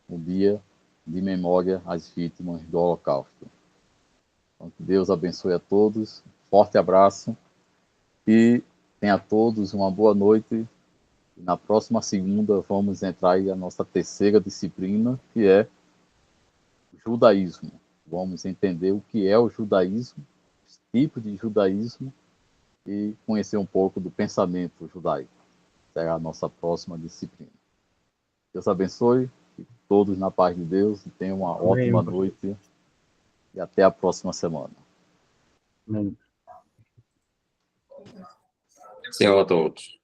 um dia de memória às vítimas do Holocausto. Então, que Deus abençoe a todos, forte abraço, e tenha a todos uma boa noite. E na próxima segunda vamos entrar aí a nossa terceira disciplina, que é judaísmo. Vamos entender o que é o judaísmo, os tipos de judaísmo, e conhecer um pouco do pensamento judaico. Será a nossa próxima disciplina. Deus abençoe, todos na paz de Deus, e tenham uma ótima noite, e até a próxima semana. Senhor a todos.